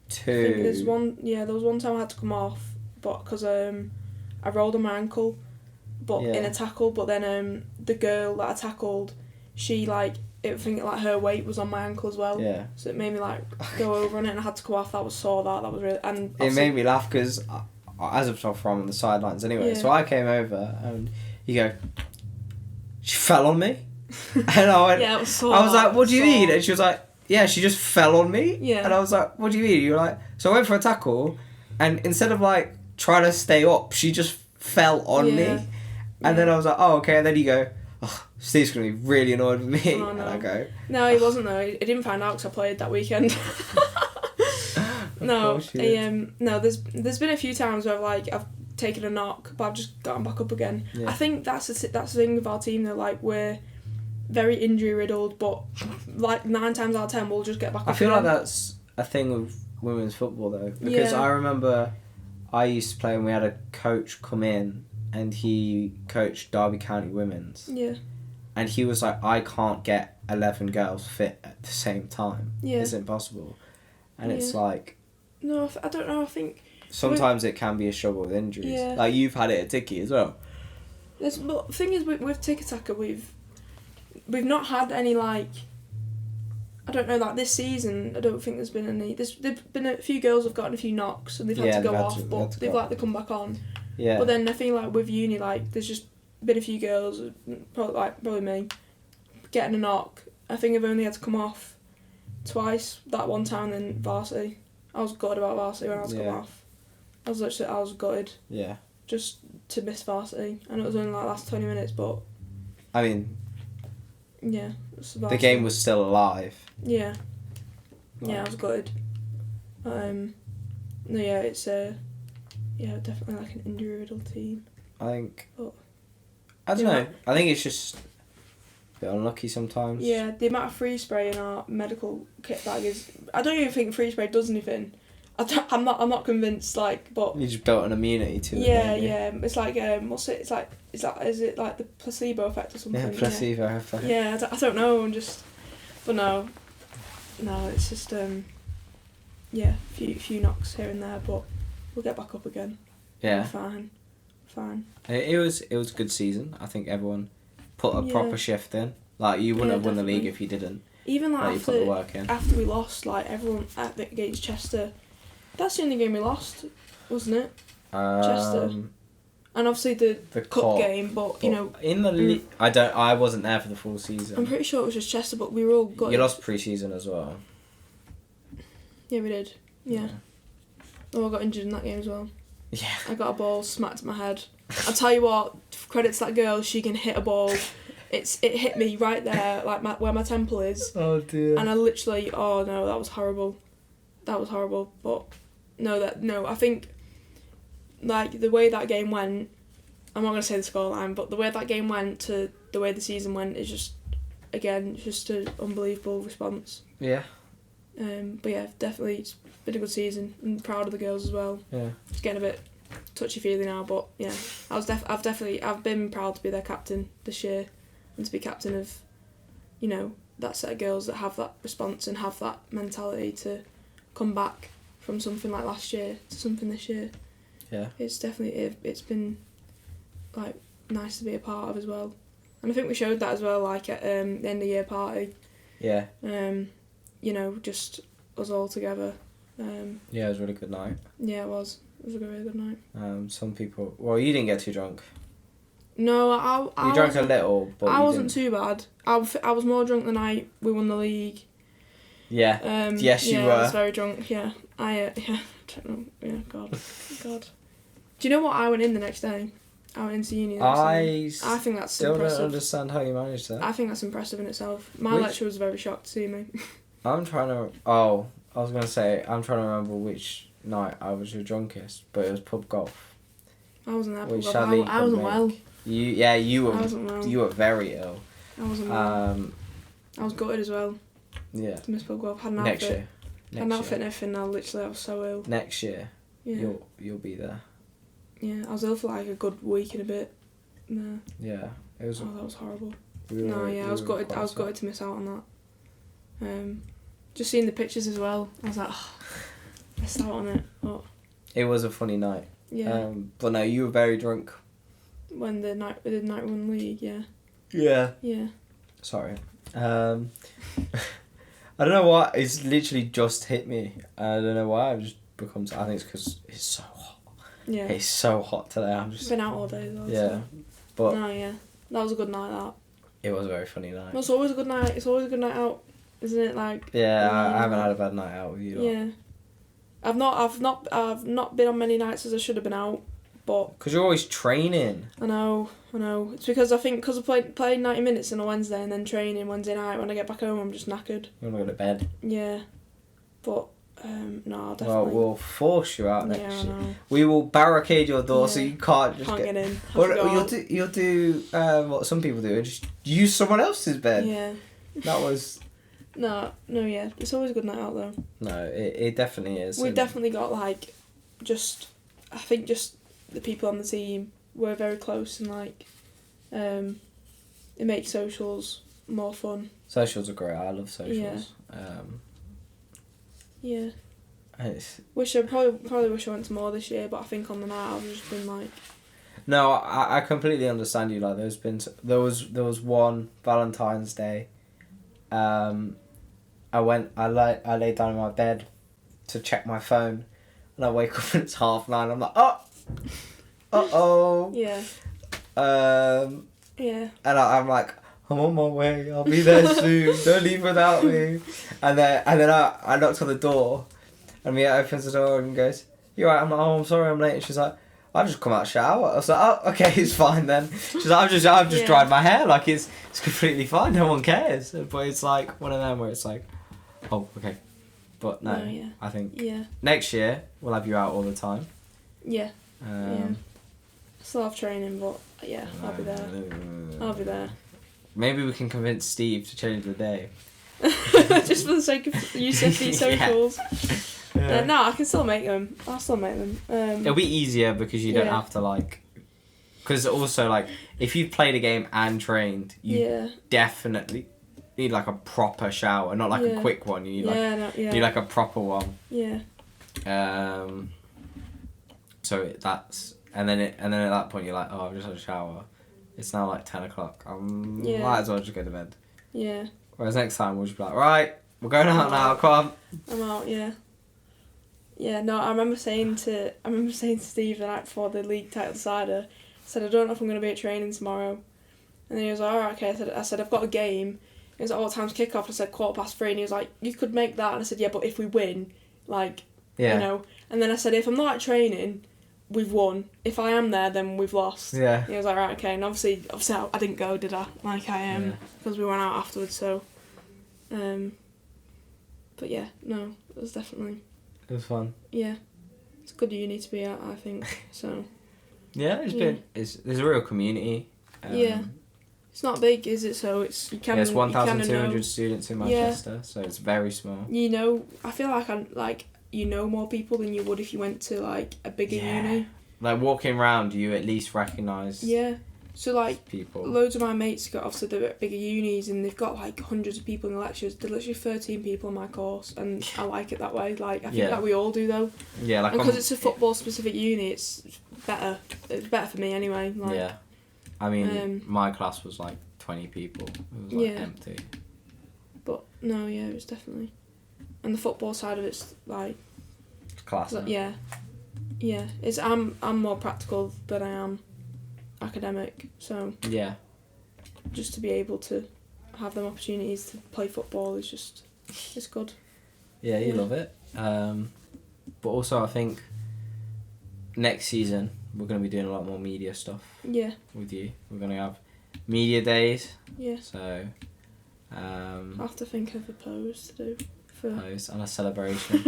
two. I think there was one time I had to come off, but because I rolled on my ankle, but in a tackle. But then the girl that I tackled, she I think her weight was on my ankle as well. Yeah. So it made me go over on it, and I had to come off. That was sore. That was really, and it made me laugh because as I'm from the sidelines anyway. So I came over and you go, she fell on me. And I went, it was sore. I was like, what do you mean? And she was like, yeah, she just fell on me. Yeah. And I was like, what do you mean? You were like, so I went for a tackle, and instead of trying to stay up, she just fell on me. And then I was like, oh, okay. And then you go, oh, Steve's going to be really annoyed with me. Oh, no. And I go, no, he wasn't though. He didn't find out because I played that weekend. No, there's been a few times where I've taken a knock, but I've just gotten back up again. Yeah. I think that's the thing with our team though. We're very injury riddled, but 9 times out of 10 we'll just get back up. I feel again. like that's a thing with women's football though, because I remember I used to play and we had a coach come in and he coached Derby County Women's. Yeah. And he was like, I can't get 11 girls fit at the same time. Yeah. It's impossible. And it's like... No, I don't know, I think... Sometimes it can be a struggle with injuries. Yeah. Like, you've had it at Tiki as well. But the thing is, with Tiki Taka, we've not had any, I don't know, this season, I don't think there's been any... There's been a few girls have gotten a few knocks and they've had to go off, but they've they come back on. Yeah. But then I think, with uni, there's just been a few girls, probably me, getting a knock. I think I've only had to come off twice, that one time in varsity. I was gutted about varsity when I was come off. I was gutted. Yeah. Just to miss varsity. I know it was only last 20 minutes, but... I mean... Yeah. The game was still alive. Yeah. Yeah, I was gutted. No, yeah, it's definitely an injury-riddled team. I think... But, I don't know. I think it's just a bit unlucky sometimes. Yeah, the amount of freeze spray in our medical kit bag is... I don't even think freeze spray does anything. I'm not convinced, but... You just built an immunity to it. Yeah. It's what's it? Is it the placebo effect or something? Yeah, placebo effect. Yeah, I don't know, but no, it's just, few knocks here and there, but we'll get back up again. Yeah. Fine. It was a good season. I think everyone put a proper shift in. You wouldn't have won the league if you didn't. Even you put the work in. After we lost, everyone against Chester, that's the only game we lost, wasn't it? Chester. And obviously the cup game, but you know in the league, I wasn't there for the full season. I'm pretty sure it was just Chester, but we were all good. You lost pre-season as well. Yeah, we did. Yeah. Oh, I got injured in that game as well. Yeah. I got a ball smacked in my head. I'll tell you what, credit to that girl, she can hit a ball. It hit me right there, where my temple is. Oh dear. And I literally, oh no, that was horrible. But I think the way that game went, I'm not gonna say the scoreline, but the way that game went to the way the season went is just an unbelievable response. Yeah. But yeah, definitely it's been a good season. I'm proud of the girls as well. Yeah. It's getting a bit touchy-feely now, but yeah, I've been proud to be their captain this year and to be captain of, that set of girls that have that response and have that mentality to come back from something like last year to something this year. Yeah. It's definitely it's been like nice to be a part of as well, and I think we showed that as well, like at the end of year party. Yeah. You know, just us all together. Yeah, it was a really good night. Yeah, it was. It was a really good night. Some people. Well, you didn't get too drunk. No, I You drank a little, but I you wasn't didn't. too bad. I was more drunk the night we won the league. Yeah. Yes, you were. I was very drunk. Yeah, I don't know. Yeah, God. Do you know what I went in the next day? I went into uni. I think that's still impressive. don't understand how you managed that. I think that's impressive in itself. My lecturer was very shocked to see me. I'm trying to. Oh, I was gonna say I'm trying to remember which night I was your drunkest, but it was pub golf. I wasn't there. Which I wasn't well. You were. I wasn't well. You were very ill. I wasn't well. I was gutted as well. Yeah. To miss pub golf. Had an Next outfit. year. Had an outfit and everything. I was so ill. Next year. Yeah. You'll be there. Yeah, I was ill for like a good week and a bit. No. Yeah, it was. Oh, that was horrible. I was gutted. I was gutted to miss out on that. Just seeing the pictures as well, I was like, oh, missed out on it. But it was a funny night. yeah. But no, you were very drunk. When the night one league, yeah. Yeah. Yeah. Sorry. I don't know why. It's literally just hit me. I don't know why. I've just become. I think it's because it's so hot. Yeah. It's so hot today. I'm just. Been out all day though. Yeah. So. But. No, yeah. That was a good night. That. It was a very funny night. It's always a good night. It's always a good night out, isn't it? Like. Yeah, I haven't had a bad night out with you. Yeah. I've not been on many nights as I should have been out, but. Because you're always training. I know. It's because I think because I played 90 minutes on a Wednesday and then training Wednesday night. When I get back home, I'm just knackered. You want to go to bed. Yeah, but no, I'll definitely. Well, we'll force you out next I year. know. We will barricade your door so you can't just get in. Well, you'll do what some people do and just use someone else's bed. Yeah. That was. No, yeah. It's always a good night out though. No, it definitely is. We've definitely got like, I think just the people on the team were very close and like, it makes socials more fun. Socials are great. I love socials. Yeah. It's... I probably wish I went to more this year, but I think on the night I've just been like. No, I completely understand you. Like there was one Valentine's Day. I lay down in my bed to check my phone, and I wake up and it's 9:30. I'm like, oh. Yeah. Yeah. And I'm like, I'm on my way. I'll be there soon. Don't leave without me. And then I knocked on the door, and Mia opens the door and goes, "You alright?" I'm like, "Oh, I'm sorry, I'm late." And she's like, "I've just come out of shower." I was like, "Oh, okay, it's fine then." She's like, "I've just dried my hair. Like it's completely fine. No one cares." But it's like one of them where it's like, "Oh, okay." But no, yeah. I think Yeah. next year we'll have you out all the time. Yeah. Yeah. Still have training, but yeah, I'll be there. I'll be there. Maybe we can convince Steve to change the day. Just for the sake of UCFD socials. Yeah. No, I can still make them. I'll still make them. It'll be easier because you don't have to like. Because also like, if you've played a game and trained, you definitely need like a proper shower, not like a quick one. You need you need like a proper one. Yeah. So that's and then at that point you're like, oh, I've just had a shower. It's now like 10 o'clock. Might as well just go to bed. Yeah. Whereas next time we'll just be like, right, we're going out now. Come on. I'm out. Yeah. Yeah. No, I remember saying to Steve the night before the league title decider, I said, I don't know if I'm going to be at training tomorrow, and then he was like, alright, okay. I said I've got a game. He was like, what time's kick off? I said 3:15, and he was like, you could make that, and I said, yeah, but if we win, like, you know, and then I said, if I'm not at training, we've won. If I am there, then we've lost. Yeah. He was like, right, okay. And obviously I didn't go, did I? Like because we went out afterwards. So, but yeah, no, it was definitely. It was fun. Yeah, it's a good uni to be at, I think. So. Yeah, there's a real community. Yeah. It's not big, is it? So it's you can. It's 1,200 students in Manchester, so it's very small. You know, I feel like you know more people than you would if you went to like a bigger uni. Like walking around, you at least recognise So like people. loads of my mates got obviously they're at bigger unis and they've got like hundreds of people in the lectures. There's literally 13 people in my course, and I like it that way. Like I think that we all do though. Yeah, like because it's a football specific uni, it's better. It's better for me anyway. Like, yeah, I mean, my class was like 20 people. It was like empty. But no, yeah, it was definitely, and the football side of it's like. It's class. Yeah. It's I'm more practical than I am academic, so yeah, just to be able to have them opportunities to play football is just it's good. Yeah, you love it. But also I think next season we're going to be doing a lot more media stuff. Yeah. With you, we're going to have media days. Yeah. So. I'll have to think of a pose to do. Pose and a celebration.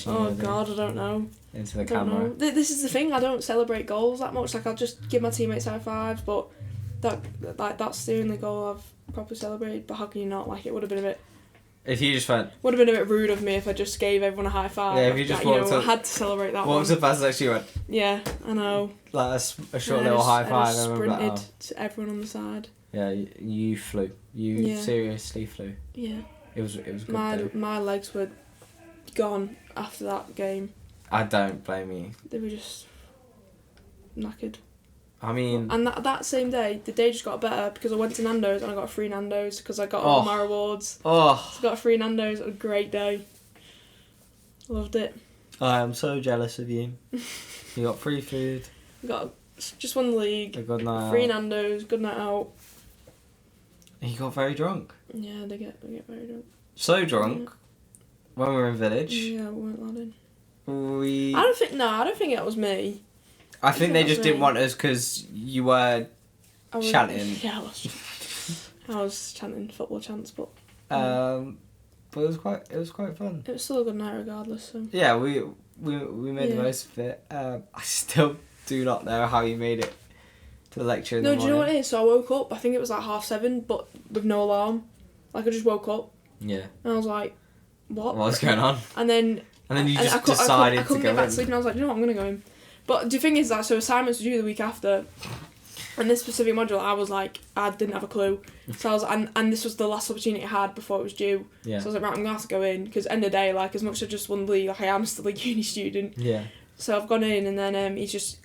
Oh God, I don't know. Into the camera. This is the thing. I don't celebrate goals that much. Like I'll just give my teammates high fives, but that's the only goal I've properly celebrated. But how can you not? Like it would have been a bit. If you just went. Would have been a bit rude of me if I just gave everyone a high five. Yeah, if you just walked up. I had to celebrate that one. What was the fastest actually you went? Yeah, I know. Like a short little high five. I just sprinted to everyone on the side. Yeah, you flew. You seriously flew. Yeah. It was good. My legs were gone after that game. I don't blame you. They were just knackered. I mean... And that same day, the day just got better because I went to Nando's and I got a free Nando's because I got all my rewards. Oh. So I got a free Nando's. A great day. Loved it. I am so jealous of you. You got free food. Just won the league. A good night free out. Nando's. Good night out. And you got very drunk. Yeah, they get very drunk. So drunk. When we were in village. Yeah, we weren't allowed in. I don't think it was me. I think they just didn't want us because you were chanting. Yeah, I was chanting football chants, but. But it was quite fun. It was still a good night regardless. So. Yeah, we made the most of it. I still do not know how you made it to the lecture. In the morning. Do you know what it is? So I woke up. I think it was like 7:30, but with no alarm. Like I just woke up. Yeah. And I was like, what? What's going on? And then you just decided I couldn't to go get back in. to sleep, and I was like, you know what, I'm gonna go in. But the thing is that so assignments were due the week after, and this specific module I was like I didn't have a clue, so I was and this was the last opportunity I had before it was due. Yeah. So I was like, right, I'm gonna have to go in because end of the day, like as much as I just won the league, like I am still a uni student. Yeah. So I've gone in, and then he just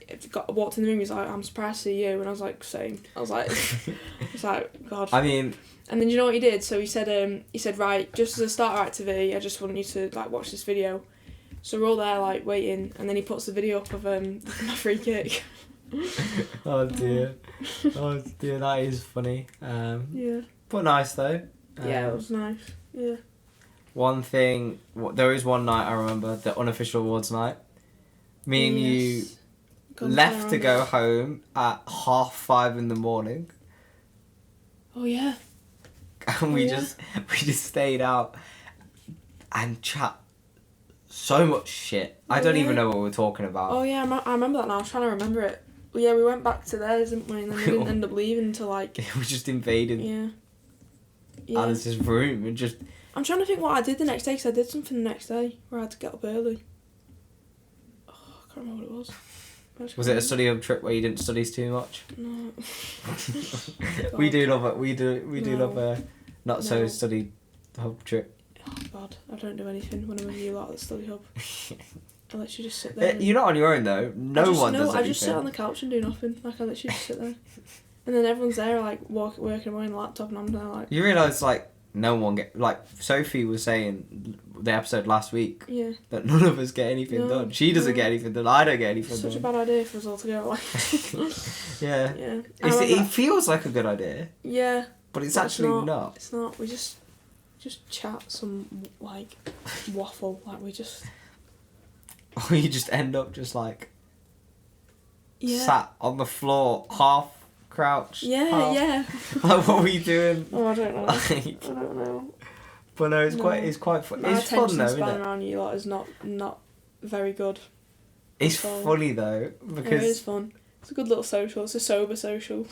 walked in the room. He's like, I'm surprised to see you, and I was like, same. I was like, God. I mean. And then you know what he did? So he said, right, just as a starter activity, I just want you to like watch this video. So we're all there like waiting, and then he puts the video up of my free kick. Oh dear, that is funny. Yeah. But nice though. Yeah, it was nice. Yeah. One thing, there is one night I remember, the unofficial awards night. Me and you left to go home at 5:30 in the morning. Oh yeah. And we just stayed out and chat so much shit. I don't even know what we were talking about. Oh yeah, I remember that now. I was trying to remember it. Well, yeah, we went back to theirs, didn't we? And then we didn't end up leaving until like. We just invaded. Yeah. Alice's room and just. I'm trying to think what I did the next day because I did something the next day where I had to get up early. Oh, I can't remember what it was. Was it a study hub trip where you didn't study too much? No. We do love it. We do love a not so study hub trip. Oh God, I don't do anything when I'm with you lot at the study hub. I literally just sit there. You're not on your own though. No one does anything. I just sit on the couch and do nothing. Like I literally just sit there, and then everyone's there like working away on the laptop, and I'm there like. You realise like no one Sophie was saying the episode last week. Yeah. That none of us get anything done. She doesn't get anything done. I don't get anything done. Such a bad idea for us all to go. Like. Yeah. Yeah. It feels like a good idea. Yeah. But it's actually not. It's not. We just chat some like waffle. Like we just. Or you just end up just like. Yeah. Sat on the floor, half crouched. Yeah. Yeah. Like what were you doing? Oh, I don't know. I don't know. But no, it's quite fun. My it's fun though, isn't span it? around you lot is not very good. It's funny though because it is fun. It's a good little social. It's a sober social.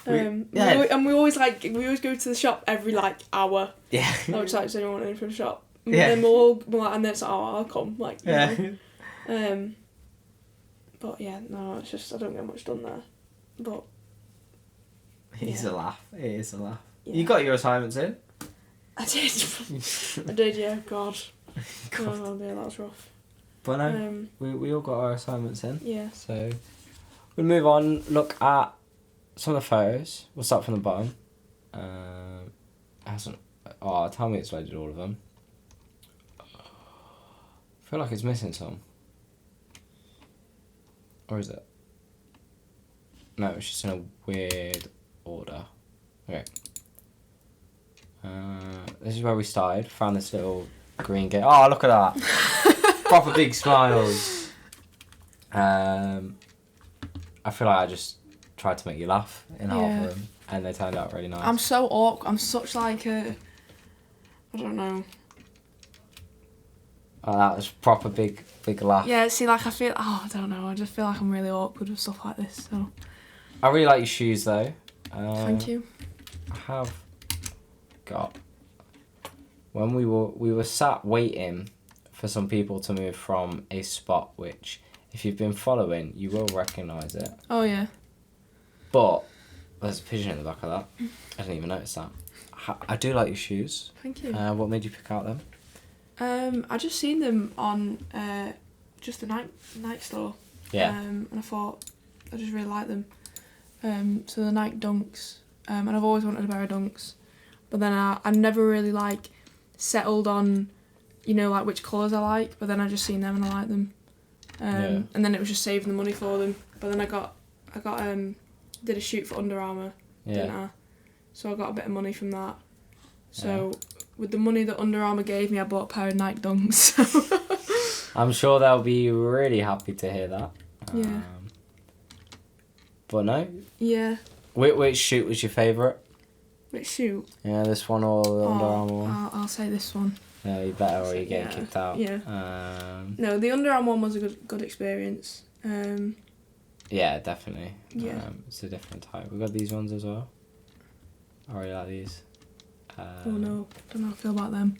we always go to the shop every like hour. Yeah. Which like, does anyone in from the shop? Yeah. And and then it's like, oh, I'll come. Like, you know. But yeah, no, it's just I don't get much done there. But It is a laugh. It is a laugh. Yeah. You got your assignments in? I did. I did, yeah. God. Oh dear, that was rough. But no, we all got our assignments in. Yeah. So we'll move on. Look at some of the photos. We'll start from the bottom. Hasn't. Oh, tell me it's loaded all of them. I feel like it's missing some. Or is it? No, it's just in a weird order. Okay. This is where we started. Found this little green gate. Oh, look at that. Proper big smiles. I feel like I just tried to make you laugh in half of them, and they turned out really nice. I'm so awkward. I'm such like a... I don't know. Oh, that was proper big laugh. Yeah, see, like, I feel... Oh, I don't know. I just feel like I'm really awkward with stuff like this, so... I really like your shoes, though. Thank you. I have got... When we were sat waiting for some people to move from a spot, which, if you've been following, you will recognise it. Oh, yeah. But there's a pigeon in the back of that. I didn't even notice that. I do like your shoes. Thank you. What made you pick out them? I just seen them on just the Nike store. Yeah. And I thought I just really like them. So the Nike Dunks. And I've always wanted a pair of Dunks. But then I never really like settled on, you know, like which colours I like. But then I just seen them and I like them. And then it was just saving the money for them. But then I got did a shoot for Under Armour, didn't I? So I got a bit of money from that. So with the money that Under Armour gave me, I bought a pair of Nike Dunks. I'm sure they'll be really happy to hear that. Yeah. But no. Yeah. Which shoot was your favourite? Which shoot? Yeah, this one or the Under Armour one? I'll say this one. Yeah, you better or you're getting kicked out. Yeah. No, the Under Armour one was a good experience. Yeah, definitely. Yeah. It's a different type. We've got these ones as well. I really like these. Oh no, don't know how I feel about them.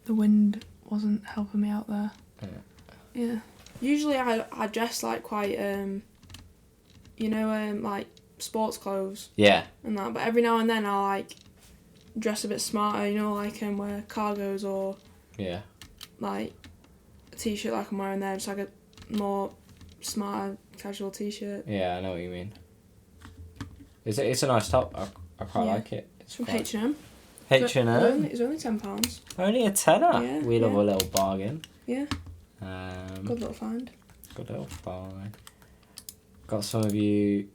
The wind wasn't helping me out there. Yeah. Usually I dress like quite like sports clothes. Yeah. And that, but every now and then I like dress a bit smarter, you know, like wear cargos or like a t-shirt like I'm wearing there, just like a more smarter casual t-shirt. Yeah, I know what you mean. It's a nice top. I quite like it. It's from H&M. H&M? It's only £10. Only a tenner? Yeah, we love a little bargain. Yeah. Good little find. Good little find. Got some of you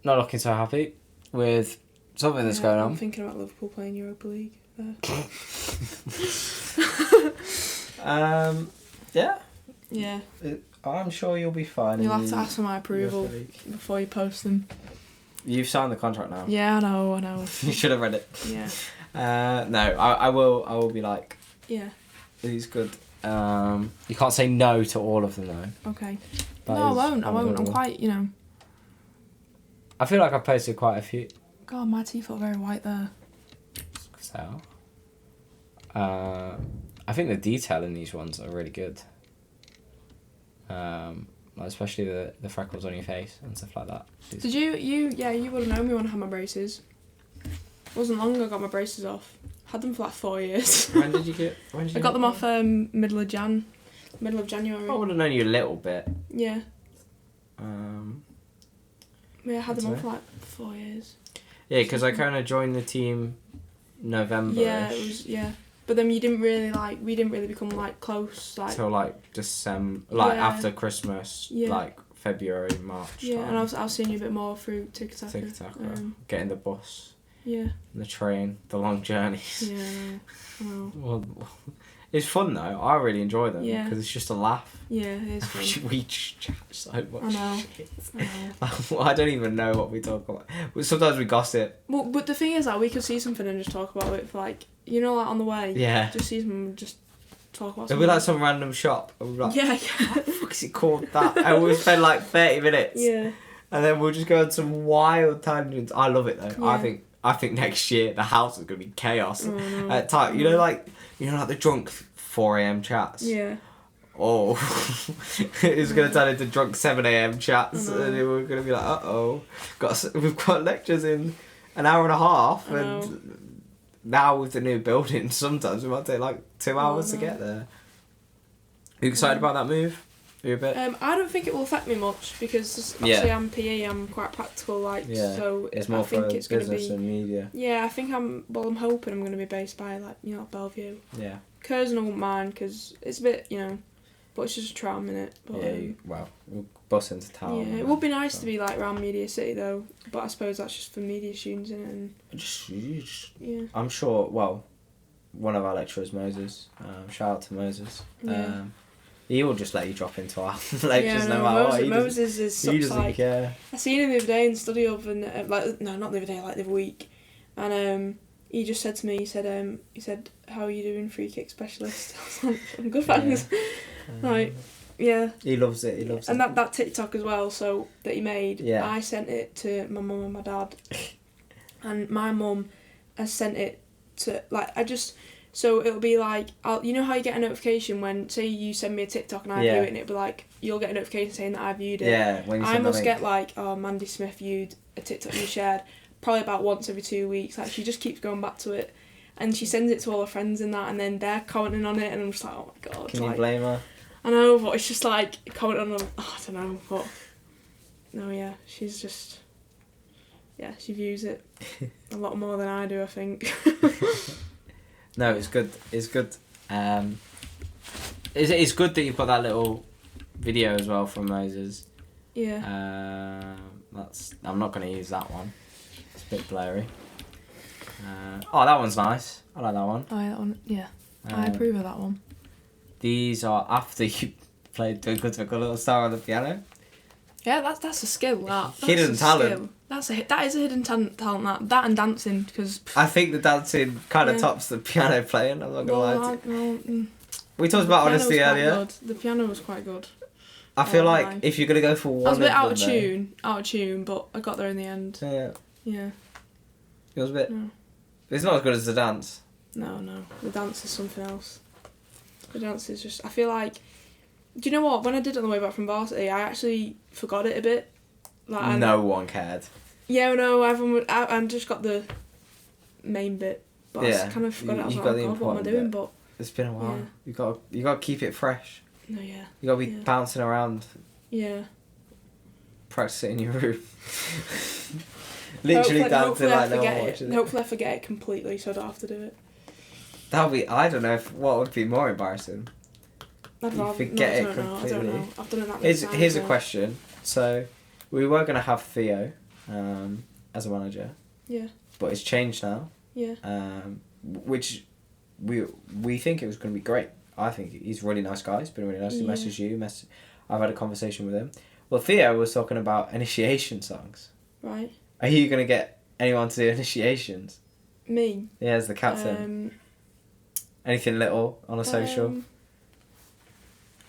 not looking so happy with something that's going on. I'm thinking about Liverpool playing Europa League there. Yeah. Yeah. I'm sure you'll be fine. You'll have to ask for my approval before you post them. You've signed the contract now. Yeah, I know. You should have read it. Yeah. No, I will be like. Yeah. He's good. You can't say no to all of them though. Okay. No, I won't. I'm quite, you know. I feel like I've posted quite a few. God, my teeth look very white there. So. I think the detail in these ones are really good. Especially the freckles on your face and stuff like that. Did you would have known me when I had my braces. It wasn't long ago I got my braces off. Had them for like 4 years. When did you I got them off middle of January. I would have known you a little bit. Yeah. Yeah, I had them on for like 4 years. Yeah, because I kind of joined the team November. Yeah, it was, yeah. But then we didn't really become like close like till like December, after Christmas, like February, March. Yeah, time. and I was seeing you a bit more through TikTok. Getting the bus. Yeah. The train, the long journeys. Yeah. Well, it's fun though. I really enjoy them because it's just a laugh. Yeah, it is fun. We chat so much. I know. Well, I don't even know what we talk about. Sometimes we gossip. Well, but the thing is, like, we could see something and just talk about it for like, you know, like on the way. Yeah. Just see something and just talk about. It'll be like some random shop. And we'll be like, yeah. What the fuck is it called that? And we'll spend like 30 minutes. Yeah. And then we'll just go on some wild tangents. I love it though. Yeah. I think next year the house is gonna be chaos no. at time. You know, like the drunk 4 a.m. chats. Yeah. oh, it's going to turn into drunk 7 a.m. chats, and we're going to be like, we've got lectures in an hour and a half, and now with the new building, sometimes we might take like 2 hours to get there. Are you excited about that move? Are you a bit? I don't think it will affect me much because obviously I'm PE, I'm quite practical, so it's more for business and media. Yeah, I think I'm hoping I'm going to be based by Bellevue. Yeah. Curzon I won't mind because it's a bit, but it's just a tram in it. But, we'll bus into town. Yeah, it would be nice to be like around Media City though, but I suppose that's just for media students, isn't it? And I'm sure. Well, one of our lecturers, Moses. Shout out to Moses. Yeah. He will just let you drop into our lectures no matter what. Moses is such, he doesn't care. I seen him the other day in the study of and not the other day, like the other week, and he just said to me, he said, "How are you doing, free kick specialist?" I was like, "I'm good, thanks." He loves it. And that TikTok as well, so that he made. Yeah. I sent it to my mum and my dad, and my mum has sent it to So it'll be like, you know how you get a notification when, say you send me a TikTok and I view it, and it'll be like, you'll get a notification saying that I viewed it. Yeah, when you send I must get like, Mandy Smith viewed a TikTok you shared, probably about once every 2 weeks. Like, she just keeps going back to it. And she sends it to all her friends and that, and then they're commenting on it, and I'm just like, oh my god. Can you blame her? I know, but it's just like, commenting on, I don't know, but... No, yeah, she's just... Yeah, she views it a lot more than I do, I think. No, it's good. It's good. It's good that you've got that little video as well from Moses. Yeah. I'm not going to use that one. It's a bit blurry. That one's nice. I like that one. Oh, yeah, that one. Yeah. I approve of that one. These are after you played Twinkle Twinkle Little Star on the piano. Yeah, that's a skill. That's hidden talent. Skill. That is a hidden talent. That and dancing, because I think the dancing kind of tops the piano playing. I'm not gonna lie. We talked about honesty earlier. The piano was quite good. I feel like if you're gonna go for one, I was a bit out of tune, but I got there in the end. Yeah. Yeah. It was a bit. No. It's not as good as the dance. No. The dance is something else. The dance is just. I feel like. Do you know what? When I did it on the way back from varsity, I actually forgot it a bit. Like, no one cared. Yeah, no, everyone. I just got the main bit, but I kind of forgot it. I was like, oh god, what am I doing? But it's been a while. Yeah. You got to keep it fresh. No, yeah. You got to be bouncing around. Yeah. Practice it in your room. Literally dancing like no one watching it. Hopefully I forget it completely, so I don't have to do it. That'll be. I don't know what would be more embarrassing. I'd rather forget it completely. I don't know. I've done it that many times. Here's a question. So, we were going to have Theo as a manager. Yeah. But it's changed now. Yeah. Which we think it was going to be great. I think he's a really nice guy. He's been really nice. He messaged you. I've had a conversation with him. Well, Theo was talking about initiation songs. Right. Are you going to get anyone to do initiations? Me? Yeah, as the captain. Anything little on a social?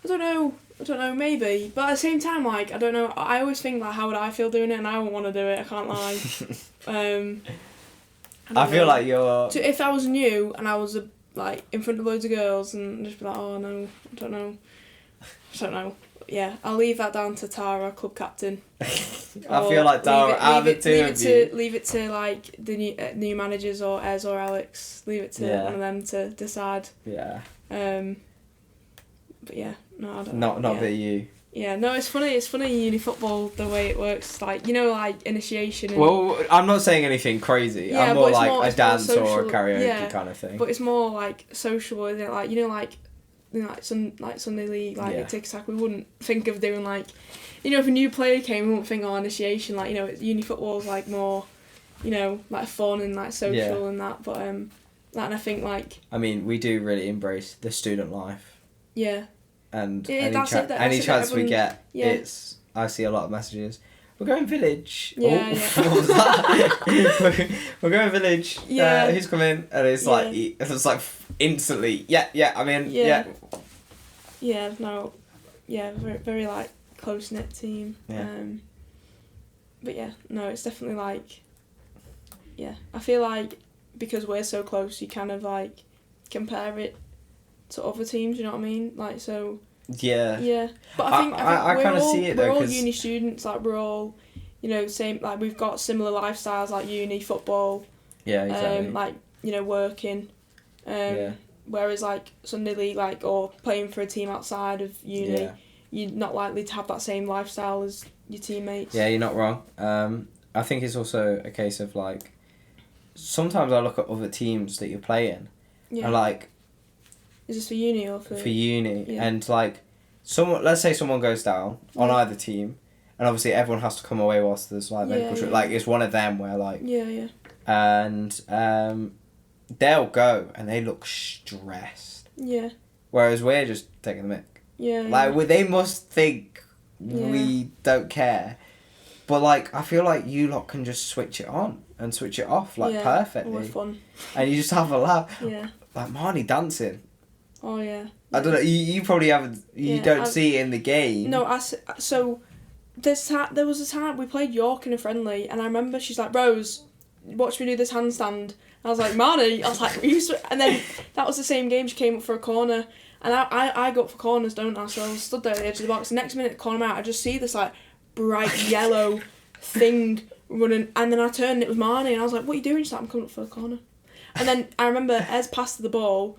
I don't know, maybe. But at the same time, like, I don't know, I always think, like, how would I feel doing it, and I wouldn't want to do it, I can't lie. I feel like you're... So if I was new, and I was, like, in front of loads of girls, and just be like, oh, no, I don't know. Yeah, I'll leave that down to Tara, club captain. I feel like Tara, out of the two of you... Leave it to, like, the new managers, or Ez or Alex. Leave it to one of them to decide. Yeah. But yeah, no, I don't know. Not that you. Yeah, no, it's funny in uni football the way it works, like, like initiation. And, well, I'm not saying anything crazy. Yeah, I'm more like a dance or a karaoke kind of thing. But it's more like social, isn't it? Like, like Sunday League, like at Tic Tac, we wouldn't think of doing like, if a new player came, we wouldn't think initiation. Like, uni football's like more, like fun and like social and that. But and I think like. I mean, we do really embrace the student life. Yeah. And any chance we get, I see a lot of messages. We're going village. Yeah. What was that? We're going village. Yeah. Who's coming? And it's like instantly. Yeah. I mean. Yeah. Yeah. No. Yeah. Very, very like close knit team. Yeah. But yeah, no, it's definitely like. Yeah, I feel like because we're so close, you kind of like compare it to other teams, you know what I mean? Like, so... Yeah. Yeah, but I think I we're kind of all, see it we're though, all 'cause- uni students. Like we're all, same. Like we've got similar lifestyles, like uni, football. Yeah, exactly. Like working. Yeah. Whereas like Sunday league, like or playing for a team outside of uni, Yeah. you're not likely to have that same lifestyle as your teammates. Yeah, you're not wrong. I think it's also a case of like, sometimes I look at other teams that you're playing, Yeah. and like, Is this for uni or for uni, Yeah. and like, let's say someone goes down on Yeah. either team, and obviously everyone has to come away whilst there's like medical Yeah, yeah. like it's one of them where like, Yeah. and they'll go and they look stressed, Yeah. whereas we're just taking the mick. Yeah. Like they must think Yeah. we don't care, but like I feel like you lot can just switch it on and switch it off like We're perfectly, fun. and you just have a laugh. Yeah. Like Marnie dancing. Oh yeah. I don't know. You probably haven't. You Yeah, don't see it in the game. No, so there was a time we played York in a friendly, and I remember she's like, Rose, watch me do this handstand. I was like, Marnie, I was like, and then that was the same game. She came up for a corner, and I go up for corners, don't I? So I was stood there at the edge of the box. The next minute, corner out, I just see this like bright yellow thing running, and then I turned, and it was Marnie, and I was like, what are you doing? She's like, I'm coming up for a corner. And then I remember Ez passed the ball,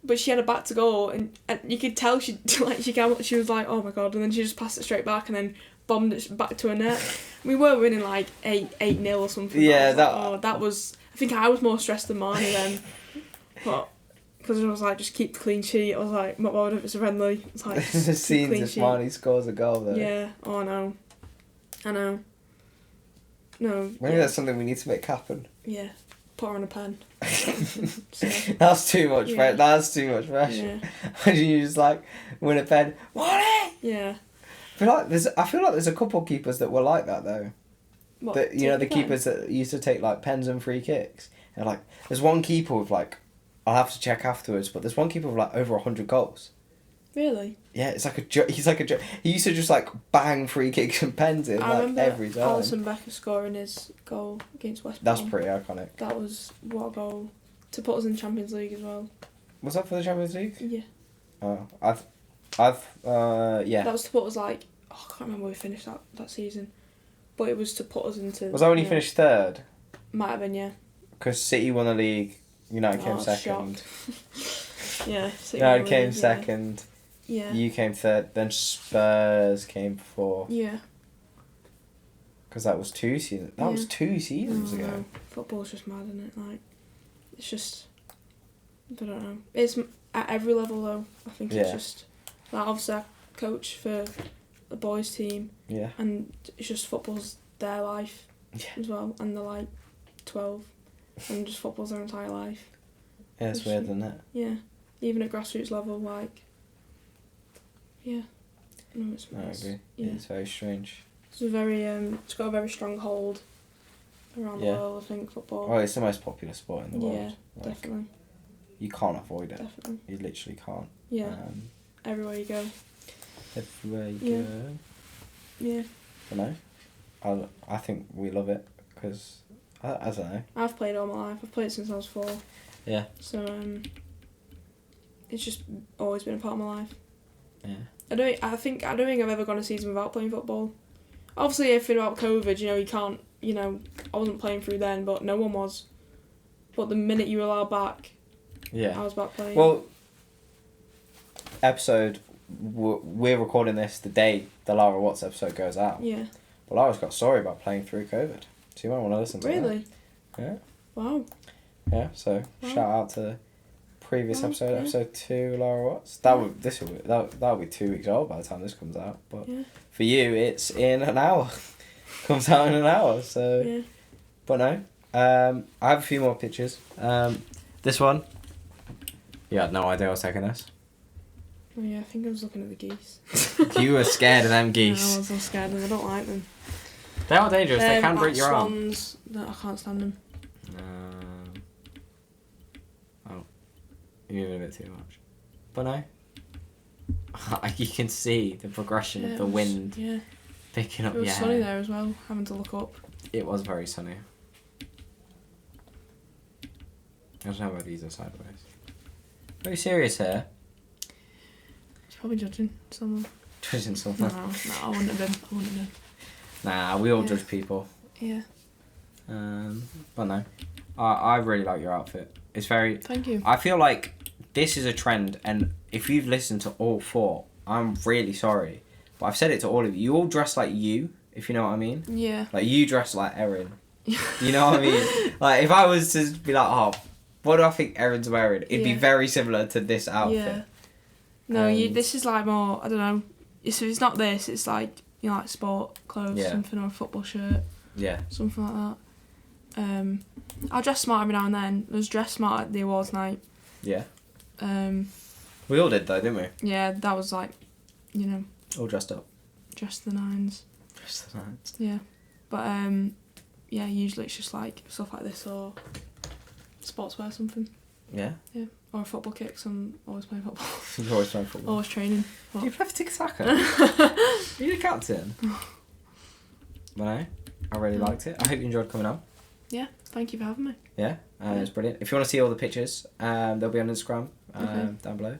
but she had a back to goal, and you could tell she was like, oh my god, and then she just passed it straight back, and then bombed it back to her net. We were winning like 8-0 or something. Yeah, that was. I think I was more stressed than Marnie then, but because I was like, just keep the clean sheet. I was like, not bothered if it's a friendly. It's like the just scenes clean if sheet. Marnie scores a goal though. Yeah. Oh I know. No. Maybe yeah. that's something we need to make happen. Yeah. Put her on a pen. That's too much. Yeah. That's too much pressure. Yeah. And you just like win a pen. Marnie. Yeah. I feel like there's a couple of keepers that were like that though. What, The take the a pen? keepers that used to take like pens and free kicks. And like there's one keeper with like, I'll have to check afterwards, but there's one keeper with like over 100 goals. Really? Yeah, it's like he's like a joke. He used to just like bang free kicks and pens in I like remember every time. Alisson Becker scoring his goal against West That's Brom. pretty iconic. That was what a goal to put us in Champions League as well. Was that for the Champions League? Yeah. Oh, yeah. That was to put us like I can't remember where we finished that season, but it was to put us into. Was that when you finished third? Might have been, yeah. Because City won the league, United came Oh, second. Yeah. United came second. Yeah. You came third. Then Spurs came fourth. Yeah. Because that was 2 seasons. That was 2 seasons ago. No. Football's just mad, isn't it? Like, it's just. I don't know. It's at every level though. I think it's just like obviously I coach for the boys team. Yeah. And it's just football's their life as well, and they're like 12, and just football's their entire life. Yeah, it's weird, isn't it? Yeah, even at grassroots level, like. Yeah. No, it's. I agree. Yeah. It's very strange. It's a very it's got a very strong hold around the world. I think football. Oh, it's the most popular sport in the world. Yeah, Like, definitely. You can't avoid it. Definitely. You literally can't. Yeah. Everywhere you go. Everywhere you go. Yeah. I know. I think we love it because I don't know. I've played all my life. I've played since I was 4. Yeah. So it's just always been a part of my life. Yeah. I don't think I've ever gone a season without playing football. Obviously, everything about COVID, you can't. I wasn't playing through then, but no one was. But the minute you were allowed back, Yeah. I was back playing. Well, we're recording this the day the Lara Watts episode goes out. Yeah. But Lara's got a story about playing through COVID. So you might want to listen to that. Really? Yeah. Wow. Yeah, so Wow. shout out to the previous episode, yeah. episode 2, Lara Watts. That'll be 2 weeks old by the time this comes out. But Yeah. for you, it's in an hour. Comes out in an hour. So, Yeah. but no, I have a few more pictures. This one. You had no idea I was taking this. Oh yeah, I think I was looking at the geese. You were scared of them No, geese. I was so scared of them. I don't like them. They are dangerous. They can break your arm. swans. No, I can't stand them. You're moving a bit too much. But no. You can see the progression of the wind Yeah. picking up It was your sunny hair. there as well, having to look up. It was very sunny. I don't know why these are sideways. Very serious here. Probably judging someone. Judging someone. No, I wouldn't have been. Nah, we all judge people. Yeah. But no, I really like your outfit. It's very... Thank you. I feel like this is a trend, and if you've listened to all 4, I'm really sorry. But I've said it to all of you. You all dress like you, if you know what I mean. Yeah. Like, you dress like Erin. You know what I mean? Like, if I was to be like, oh, what do I think Erin's wearing? It'd be very similar to this outfit. Yeah. No, this is like more, I don't know, if it's not this, it's like, you know, like sport clothes, something, or a football shirt. Yeah. Something like that. I dress smart every now and then. I was dressed smart at the awards night. Yeah. We all did though, didn't we? Yeah, that was like, you know. All dressed up. Dressed to the nines. Dressed to the nines. Yeah. But, yeah, usually it's just like stuff like this or sportswear or something. Yeah? Yeah. Or a football kick, so I'm always playing football. You're always playing football. Always training. Do you play for tiki-taka? Are you the captain? Well, no, I really liked it. I hope you enjoyed coming on. Yeah, thank you for having me. Yeah, it's brilliant. If you want to see all the pictures, they'll be on Instagram down below.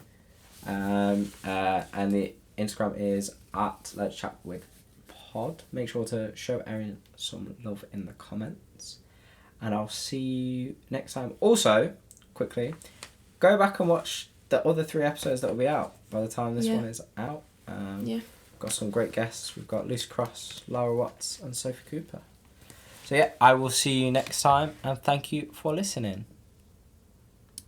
And the Instagram is at Let's Chat with Pod. Make sure to show Erin some love in the comments. And I'll see you next time. Also, quickly, go back and watch the other 3 episodes that will be out by the time this one is out. Got some great guests. We've got Lucy Cross, Laura Watts and Sophie Cooper. So yeah, I will see you next time, and thank you for listening.